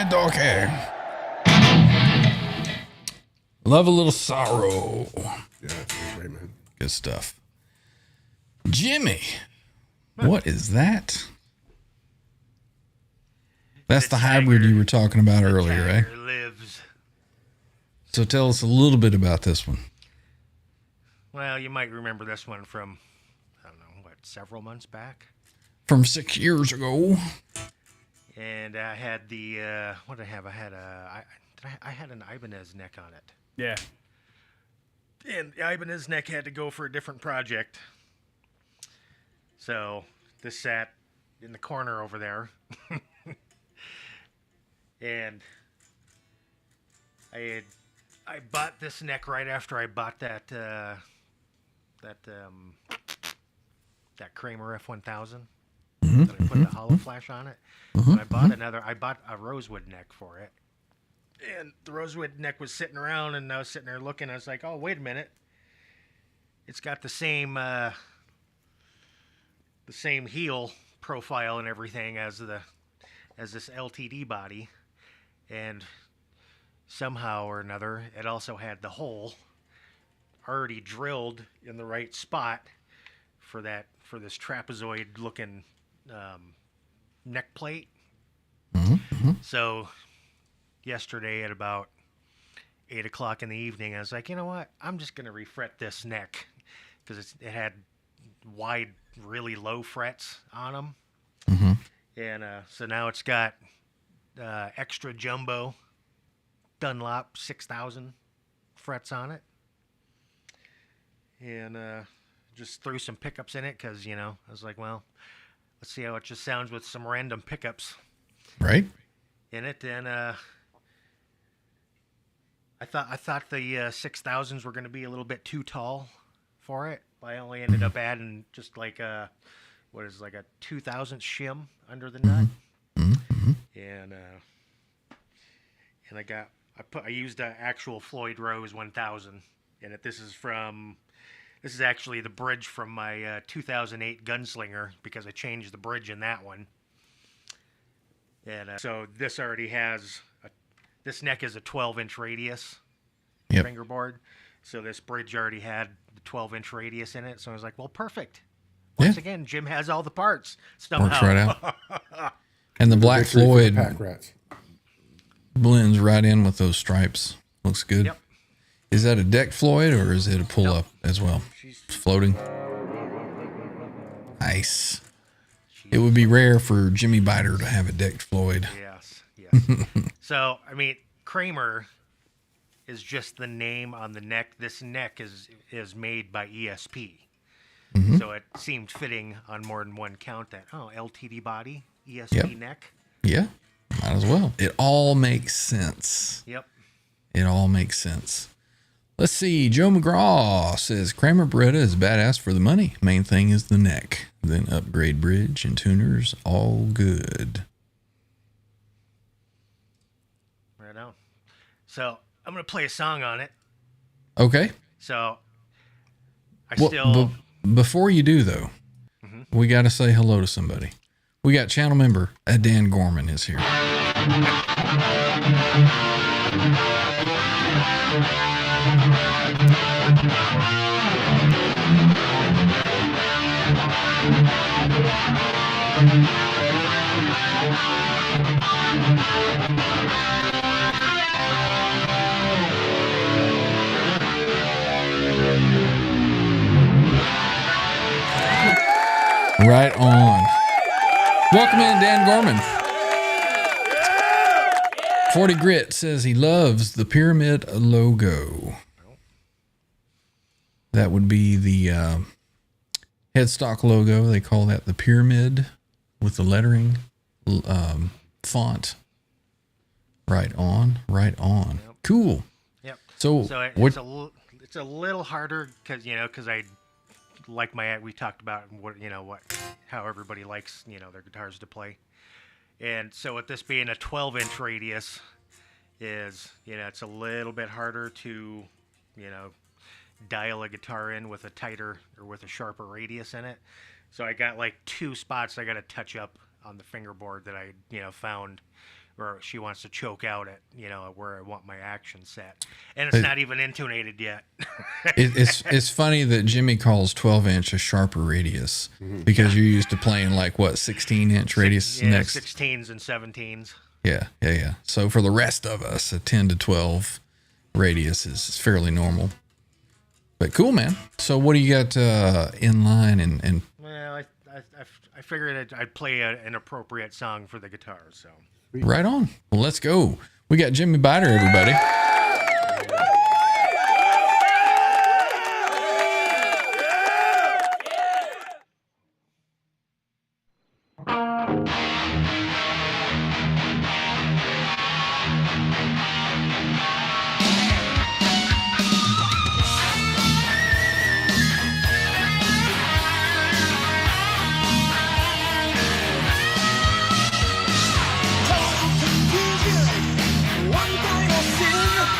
Docan. Love a little sorrow.
Yeah, that's right, man.
Good stuff. Jimmy, what is that? That's the hybrid you were talking about earlier, right?
Lives.
So tell us a little bit about this one.
Well, you might remember this one from, I don't know, what, several months back?
From 6 years ago.
And I had the, what did I have? I had an Ibanez neck on it.
Yeah.
And the Ibanez neck had to go for a different project. So this sat in the corner over there. And I bought this neck right after I bought that Kramer F1000. That I put the hollow flash on it. And I bought a rosewood neck for it. And the rosewood neck was sitting around, and I was sitting there looking. I was like, oh, wait a minute. It's got the same heel profile and everything as this LTD body. And somehow or another, it also had the hole already drilled in the right spot for this trapezoid looking neck plate. So yesterday at about 8 o'clock in the evening, I was like, you know what? I'm just going to refret this neck because it had wide, really low frets on them. And so now it's got extra jumbo Dunlop 6,000 frets on it. And just threw some pickups in it because, you know, I was like, well, let's see how it just sounds with some random pickups
Right.
in it. And I thought the 6,000s were going to be a little bit too tall for it. I only ended up adding just like a 2,000 shim under the nut. And I used an actual Floyd Rose 1000 in it. This is actually the bridge from my 2008 Gunslinger because I changed the bridge in that one. And so this already has this neck is a 12-inch radius fingerboard. So this bridge already had the 12-inch radius in it. So I was like, well, perfect. Once again, Jim has all the parts somehow.
Works right out. And the Black
Victory for the
Floyd
Pack Rats.
blends right in with those stripes. Looks good.
Yep.
Is that a deck Floyd or is it a pull up as well? It's floating. Nice. It would be rare for Jimmy Biter to have a decked Floyd.
Yes. So, I mean, Kramer is just the name on the neck. This neck is made by ESP. So it seemed fitting on more than one count that, LTD body, ESP neck.
Yeah, might as well. It all makes sense.
Yep.
It all makes sense. Let's see. Joe McGraw says Kramer Beretta is badass for the money. Main thing is the neck. Then upgrade bridge and tuners, all good.
Right on. So I'm going to play a song on it.
Okay.
So
before you do, though, we got to say hello to somebody. We got channel member Dan Gorman is here. Right on. Welcome in, Dan Gorman. 40 Grit says he loves the pyramid logo. That would be the headstock logo. They call that the pyramid with the lettering font. Right on, right on.
Yep.
Cool.
Yep.
So
it's a little harder because I like we talked about how everybody likes their guitars to play, and so with this being a 12-inch radius is it's a little bit harder to dial a guitar in with a tighter or with a sharper radius in it. So I got like two spots I got to touch up on the fingerboard that I found where she wants to choke out at where I want my action set, and it's not even intonated yet.
It's funny that Jimmy calls 12-inch a sharper radius because you're used to playing like what 16-inch radius next
16s and 17s.
Yeah. So for the rest of us, a 10 to 12 radius is fairly normal. But cool, man. So what do you got in line and?
Well, I figured I'd play an appropriate song for the guitar. So
right on. Well, let's go. We got Jimmy Biter, everybody.
One thing I see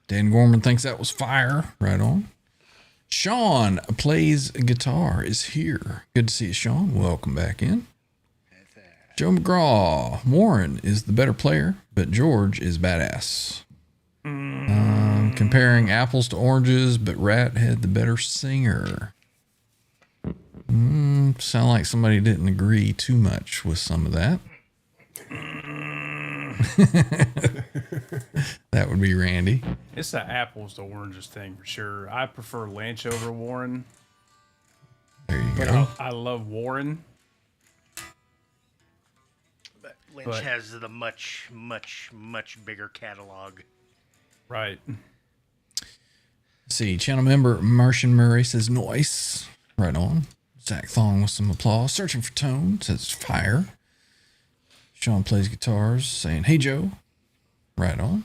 Dan Gorman thinks that was fire. Right on. Sean plays guitar is here. Good to see you, Sean. Welcome back in. Joe McGraw. Warren is the better player, but George is badass. Comparing apples to oranges, but Rat had the better singer. Sound like somebody didn't agree too much with some of that. That would be Randy.
It's the apples to oranges thing for sure. I prefer Lynch over Warren.
There you go.
I love Warren.
But Lynch has the much, much, much bigger catalog.
Right.
Let's see, channel member Martian Murray says noise. Right on. Zach Thong with some applause. Searching for tone says fire. Sean plays guitars saying, hey, Joe. Right on.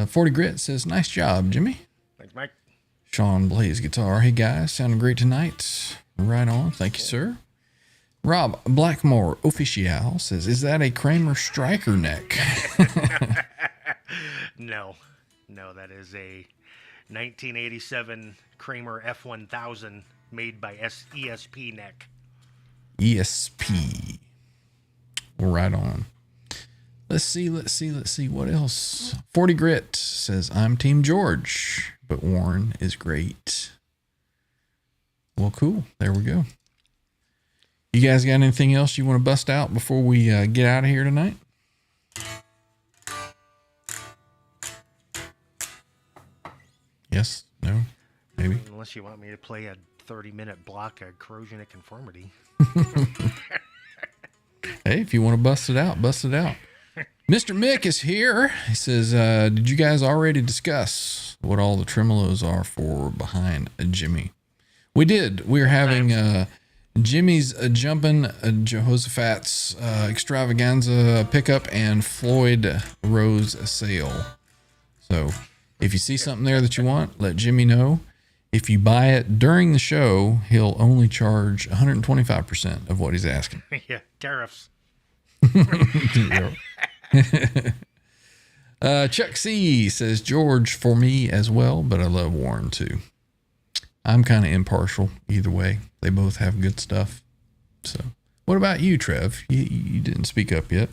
40 Grit says, nice job, Jimmy.
Thanks, Mike.
Sean plays guitar. Hey, guys, sounding great tonight. Right on. Thank you, sir. Rob Blackmore Official says, is that a Kramer striker neck?
No, that is a 1987 Kramer F1000 made by ESP neck.
ESP. Right on. Let's see what else. 40 Grit says, I'm Team George, but Warren is great. Well, cool. There we go. You guys got anything else you want to bust out before we get out of here tonight? Yes? No? Maybe?
Unless you want me to play a 30-minute block of corrosion of conformity.
Hey, if you want to bust it out, bust it out. Mr. Mick is here. He says, did you guys already discuss what all the tremolos are for behind Jimmy? We did. We're having Jimmy's Jumpin' Jehoshaphat's Extravaganza pickup and Floyd Rose sale. So if you see something there that you want, let Jimmy know. If you buy it during the show, he'll only charge 125% of what he's asking.
Yeah, tariffs.
Chuck C says, George for me as well, but I love Warren too. I'm kind of impartial either way. They both have good stuff. So what about you, Trev? You didn't speak up yet.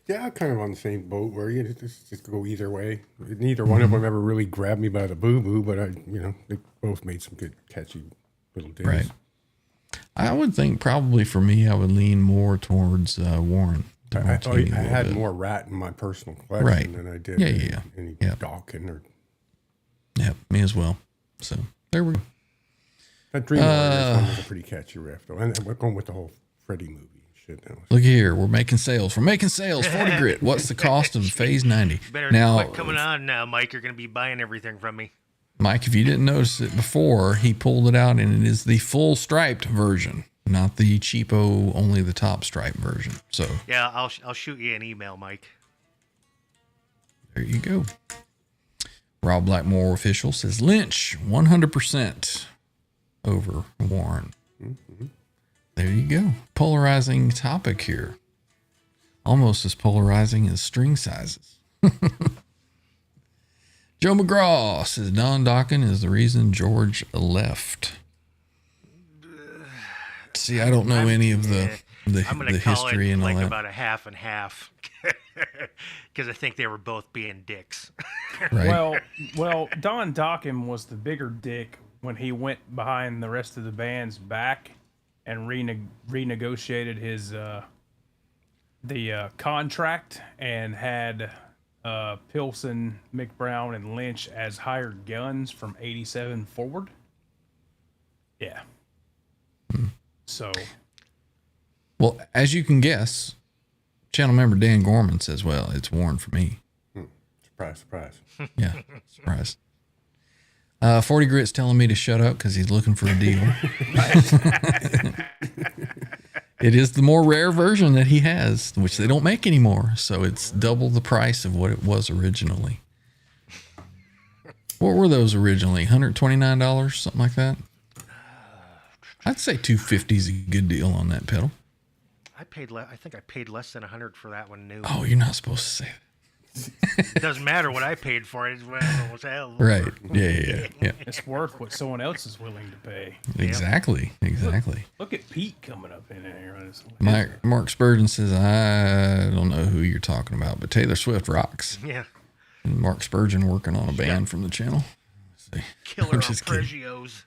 Yeah, kind of on the same boat where you just go either way. Neither one of them ever really grabbed me by the boo-boo, but they both made some good catchy little ditties.
Right. I would think probably for me, I would lean more towards Warren.
I had more Rat in my personal collection than I did any Docan or.
Yeah, me as well. So there we go.
That Dream Warriors one was a pretty catchy riff, though. And we're going with the whole Freddy movie shit.
Look here, we're making sales. We're making sales. 40 Grit. What's the cost of Phase 90?
Better
now,
quit coming on now, Mike. You're going to be buying everything from me.
Mike, if you didn't notice it before, he pulled it out, and it is the full striped version, not the cheapo, only the top stripe version. So
yeah, I'll shoot you an email, Mike.
There you go. Rob Blackmore official says Lynch 100% over Warren. Mm-hmm. There you go. Polarizing topic here. Almost as polarizing as string sizes. Joe McGraw says Don Docan is the reason George left. See, I don't know any of the history and all that.
Like about a half and half, because I think they were both being dicks.
Right.
Well, Don Docan was the bigger dick when he went behind the rest of the band's back and renegotiated his the contract and had Pilson, McBrown, and Lynch as hired guns from 87 forward. Yeah. So.
Well, as you can guess, channel member Dan Gorman says, well, it's Warren for me.
Surprise, surprise.
Yeah, surprise. 40 Grit's telling me to shut up because he's looking for a deal. It is the more rare version that he has, which they don't make anymore. So it's double the price of what it was originally. What were those originally? $129, something like that? I'd say $250 is a good deal on that pedal.
I think I paid less than $100 for that one new.
Oh, you're not supposed to say
It doesn't matter what I paid for it. It's what hell.
Right. Yeah.
It's worth what someone else is willing to pay.
Exactly.
Look at Pete coming up in here.
Mark Spurgeon says, I don't know who you're talking about, but Taylor Swift rocks.
Yeah.
And Mark Spurgeon working on a band from the channel.
Killer arpeggios.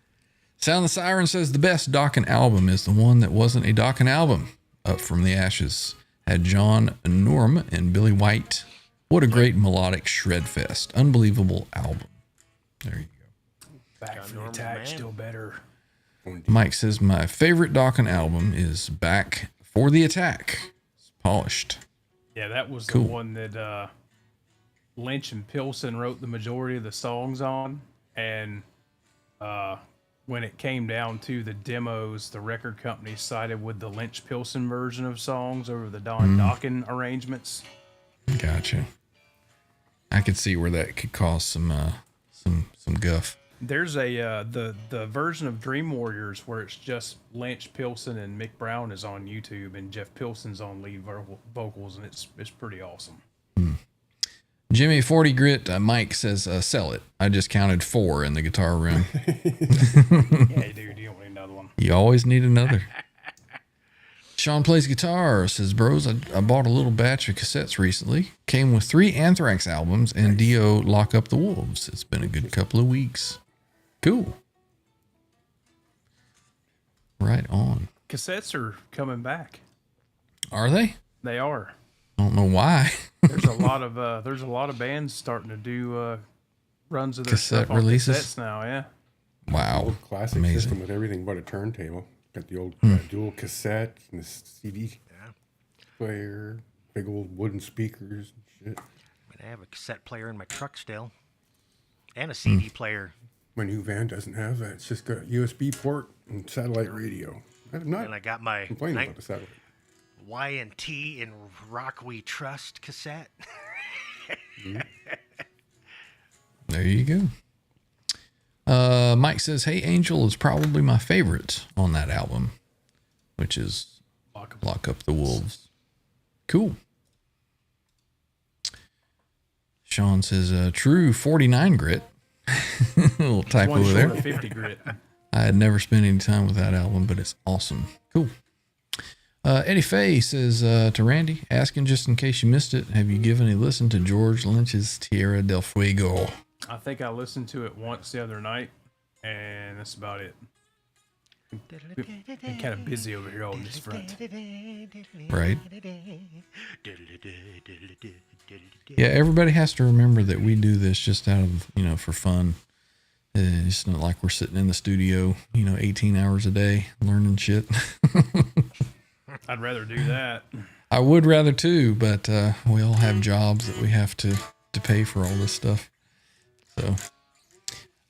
Sound the Siren says the best Docan album is the one that wasn't a Docan album. Up from the Ashes. Had John Norum and Billy White. What a great melodic shred fest. Unbelievable album. There you go.
Back for the Attack, still better.
Mike says, my favorite Docan album is Back for the Attack. It's polished.
Yeah, that was
Cool.
the one that Lynch and Pilson wrote the majority of the songs on. And when it came down to the demos, the record company sided with the Lynch Pilson version of songs over the Don Docan arrangements.
Gotcha. I could see where that could cause some guff.
There's a the version of Dream Warriors where it's just Lynch, Pilson, and Mick Brown is on YouTube, and Jeff Pilson's on lead vocals, and it's pretty awesome.
Jimmy 40 Grit Mike says, sell it. I just counted 4 in the guitar room.
Yeah, dude, you don't need another one.
You always need another. Sean plays guitar, says, bros, I bought a little batch of cassettes recently. Came with 3 Anthrax albums and Dio Lock Up the Wolves. It's been a good couple of weeks. Cool. Right on.
Cassettes are coming back.
Are they?
They are.
I don't know why.
There's a lot of bands starting to do runs of their
Cassette
stuff on
releases?
cassettes now. Yeah.
Wow.
Old classic
Amazing.
system with everything but a turntable. Got the old dual cassette and the CD player, big old wooden speakers and shit.
I have a cassette player in my truck still, and a CD player.
My new van doesn't have that. It's just got USB port and satellite radio. I'm not
And I got my
complaining about the satellite.
Y&T in Rock We Trust cassette.
There you go. Mike says, hey, Angel is probably my favorite on that album, which is Lock Up the Wolves. Cool. Sean says, true 49 Grit. A little typo
One
there.
short of 50 Grit.
I had never spent any time with that album, but it's awesome. Cool. Eddie Fay says to Randy, asking just in case you missed it, have you given a listen to George Lynch's Tierra del Fuego?
I think I listened to it once the other night, and that's about it. I'm kind of busy over here on this front.
Right. Yeah, everybody has to remember that we do this just out of, for fun. It's not like we're sitting in the studio, 18 hours a day learning shit.
I'd rather do that.
I would rather too, but we all have jobs that we have to pay for all this stuff. So,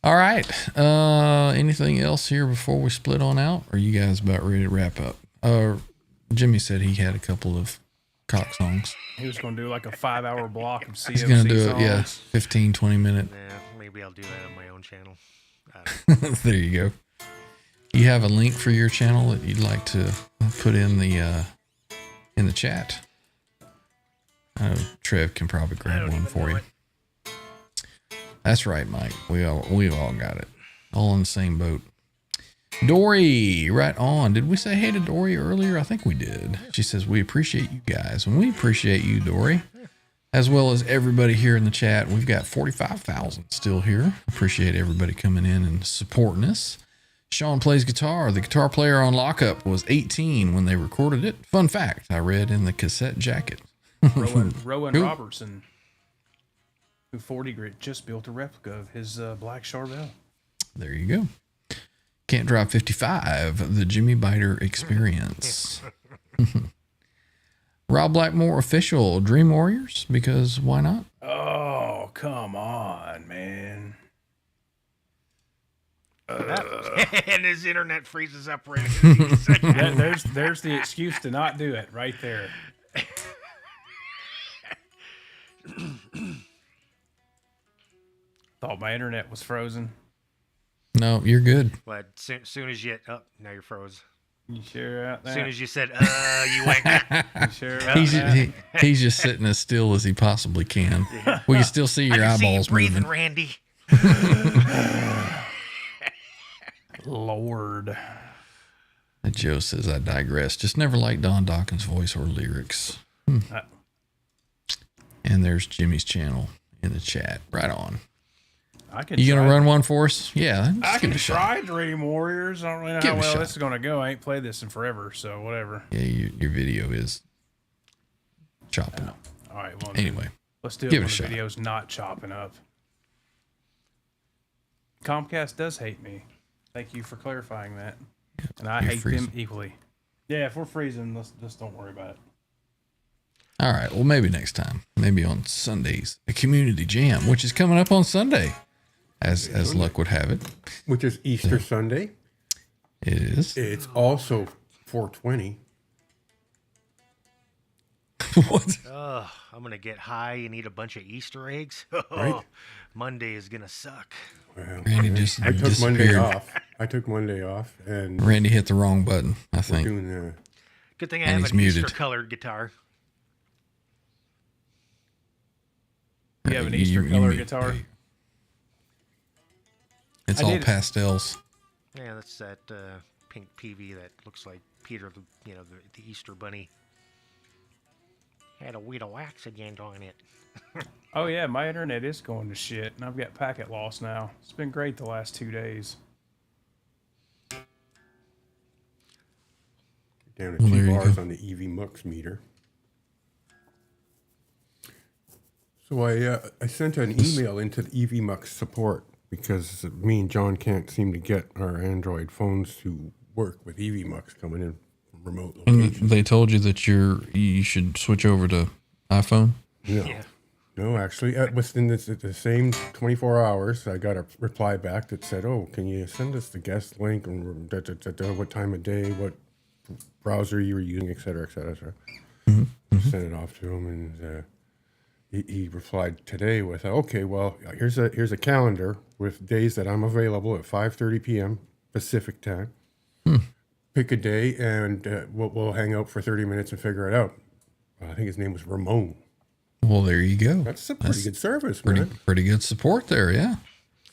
all right. Anything else here before we split on out? Or are you guys about ready to wrap up? Jimmy said he had a couple of cock songs.
He was going to do like a 5-hour block of CFC
He's going to do
songs.
it, yeah, 15, 20 minute.
Yeah, maybe I'll do that on my own channel.
There you go. You have a link for your channel that you'd like to put in the chat. Trev can probably grab one for you. That's right, Mike. We all got it. All in the same boat. Dory, right on. Did we say hey to Dory earlier? I think we did. She says, we appreciate you guys. And we appreciate you, Dory. As well as everybody here in the chat. We've got 45,000 still here. Appreciate everybody coming in and supporting us. Sean plays guitar. The guitar player on Lockup was 18 when they recorded it. Fun fact, I read in the cassette jacket.
Rowan
Cool.
Robertson, who 40 Grit just built a replica of his black Charvel.
There you go. Can't Drive 55, the Jimmy Biter experience. Rob Blackmore official, Dream Warriors, because why not?
Oh, come on, man.
And his internet freezes up right
There's the excuse to not do it right there. Thought my internet was frozen.
No, you're good.
But soon as you now you're froze.
You sure out
As
there?
soon as you said, you went.
You sure about that?
He's just sitting as still as he possibly can. We can still see your
I can see you
eyeballs
breathing,
moving.
Randy.
Lord.
Joe says, I digress. Just never liked Don Dawkins' voice or lyrics. And there's Jimmy's channel in the chat. Right on.
I can
You going to
try-
run one for us? Yeah.
I
Just give
can
it a shot.
try Dream Warriors. I don't really know
Give
how
it a
well
shot.
this is going to go. I ain't played this in forever, so whatever.
Yeah, your video is chopping up.
All right, well,
Anyway,
let's do it
give
when
it a
the
shot.
video's not chopping up. Comcast does hate me. Thank you for clarifying that. And I
you're
hate
freezing.
them equally. Yeah, if we're freezing, let's just don't worry about it.
All right. Well, maybe next time. Maybe on Sundays. A community jam, which is coming up on Sunday, as luck would have it.
Which is Easter Sunday.
It is.
It's also 420.
What?
Oh, I'm gonna get high and eat a bunch of Easter eggs.
Right.
Monday is gonna suck.
Well,
Randy just
I took Monday
disappeared.
off. I took Monday off, and
Randy hit the wrong button, I think.
doing
Good thing I
And
have
he's
an
muted.
Easter-colored guitar.
You have an
You-
Easter
you
color
mute-
guitar?
It's
I
all
did-
pastels.
Yeah, that's that pink PV that looks like Peter, the Easter Bunny. Had a wheat of wax again on it.
Oh, yeah, my internet is going to shit, and I've got packet loss now. It's been great the last 2 days.
down at
Well, there you
2 bars
go.
on the EV Mux meter. So I sent an email into the EV Mux support because me and John can't seem to get our Android phones to work with EV Mux coming in from remote
And
locations.
they told you that you should switch over to iPhone.
No. No, actually, within the same 24 hours, I got a reply back that said, "Oh, can you send us the guest link and what time of day, what browser you were using, et cetera, et cetera." Et cetera. Sent it off to him, and he replied today with, "Okay, well, here's a calendar with days that I'm available at 5:30 p.m. Pacific time. Pick a day, and we'll hang out for 30 minutes and figure it out." I think his name was Ramon.
Well, there you go.
That's a pretty good service,
Pretty
man.
pretty good support there, yeah.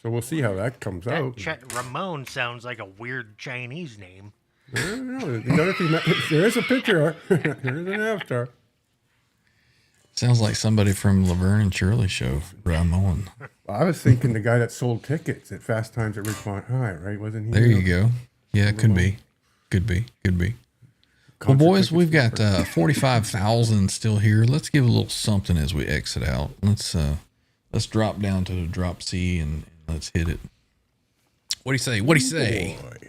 So we'll see how that comes out.
Ramon sounds like a weird Chinese name.
I don't know. You gotta be- there is a picture. There is an avatar.
Sounds like somebody from Laverne and Shirley show. Ramon.
I was thinking the guy that sold tickets at Fast Times at Ridgemont High, right? Wasn't he?
There you go. Yeah, it could be. Could be. Could be. Well, boys, we've got 45,000 still here. Let's give a little something as we exit out. Let's drop down to the drop C and let's hit it. What do you say? What do you say?
Boy.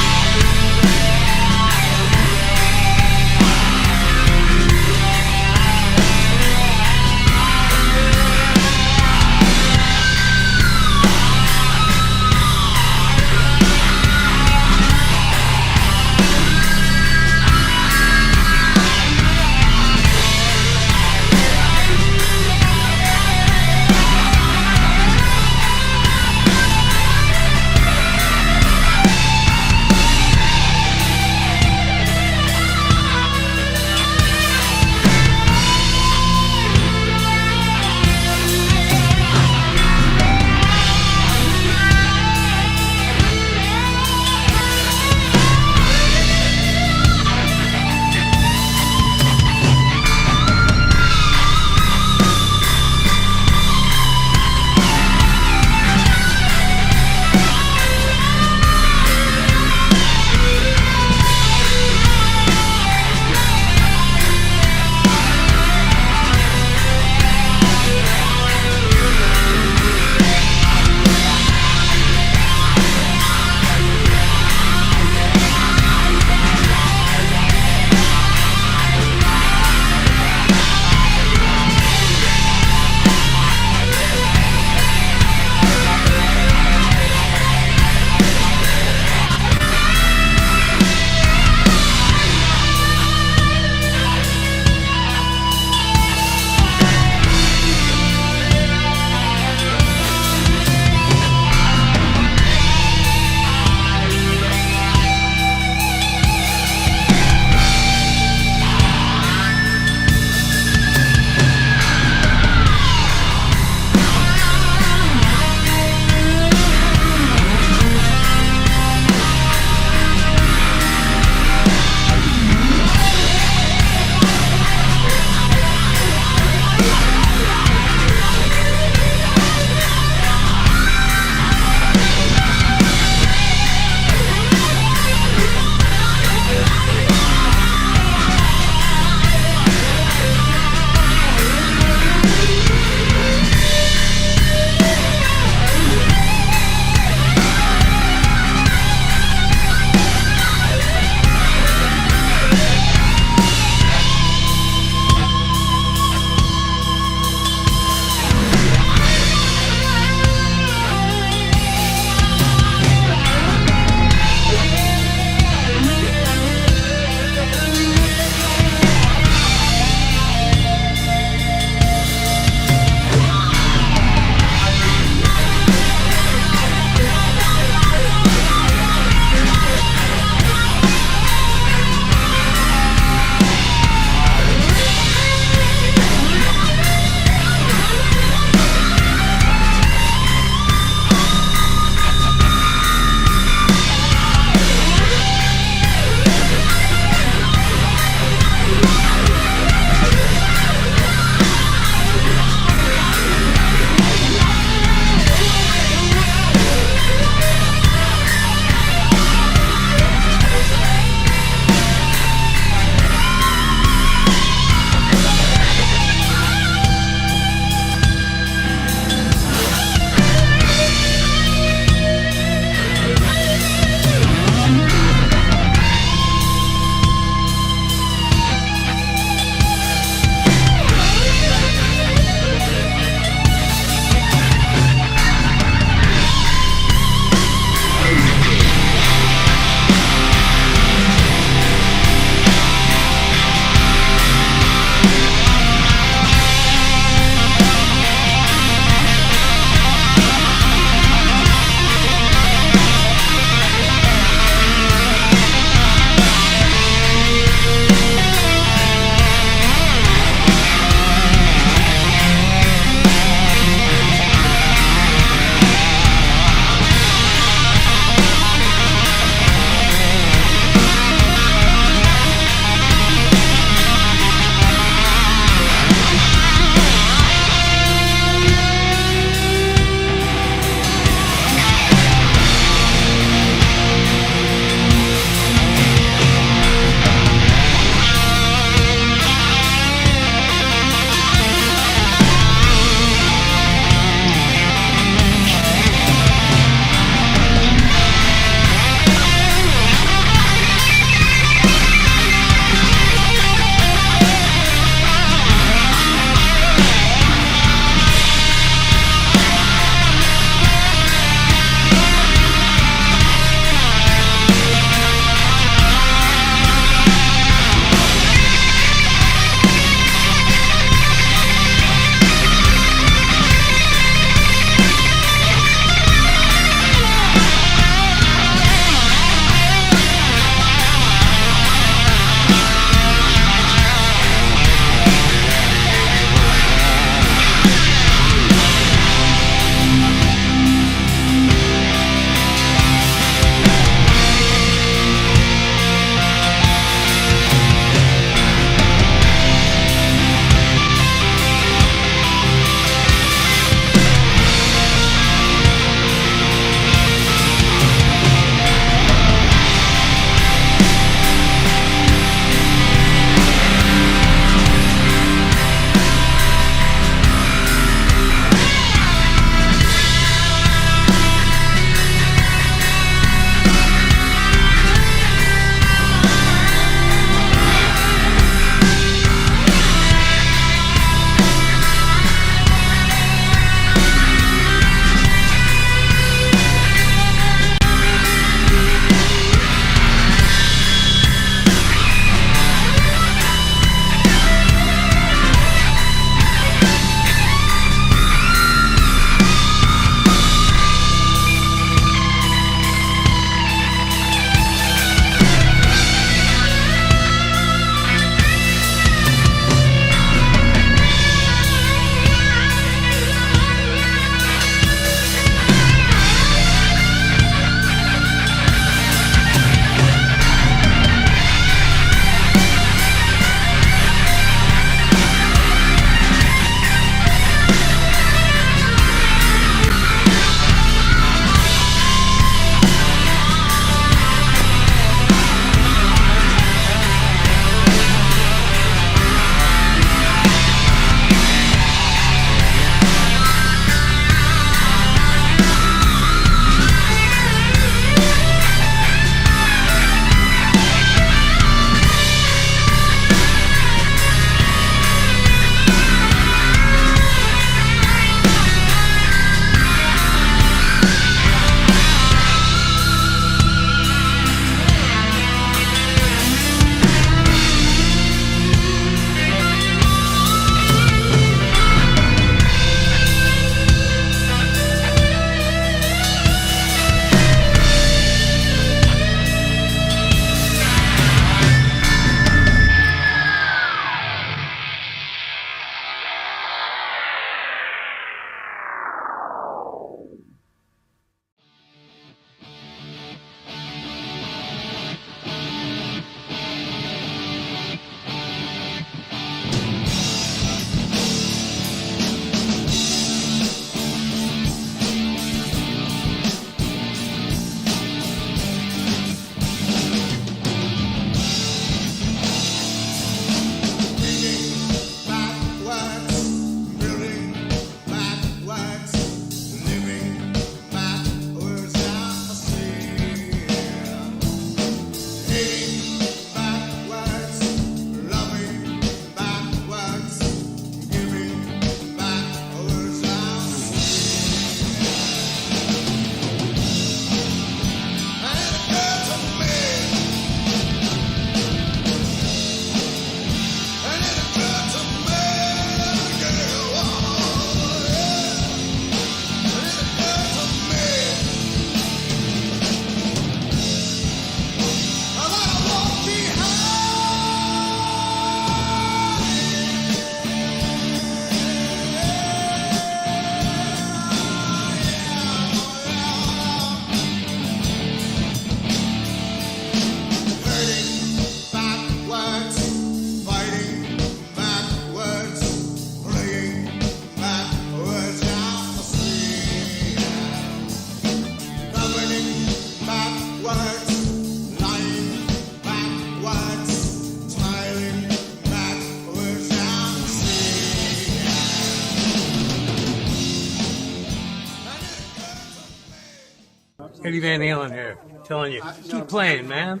Eddie Van Halen here, telling you, keep playing, man.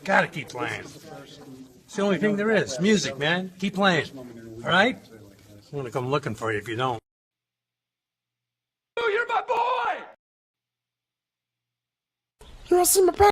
Gotta keep playing. It's the only thing there is. Music, man. Keep playing. All right? I'm gonna come looking for you if you don't.
You're my boy!
You wanna see my brother?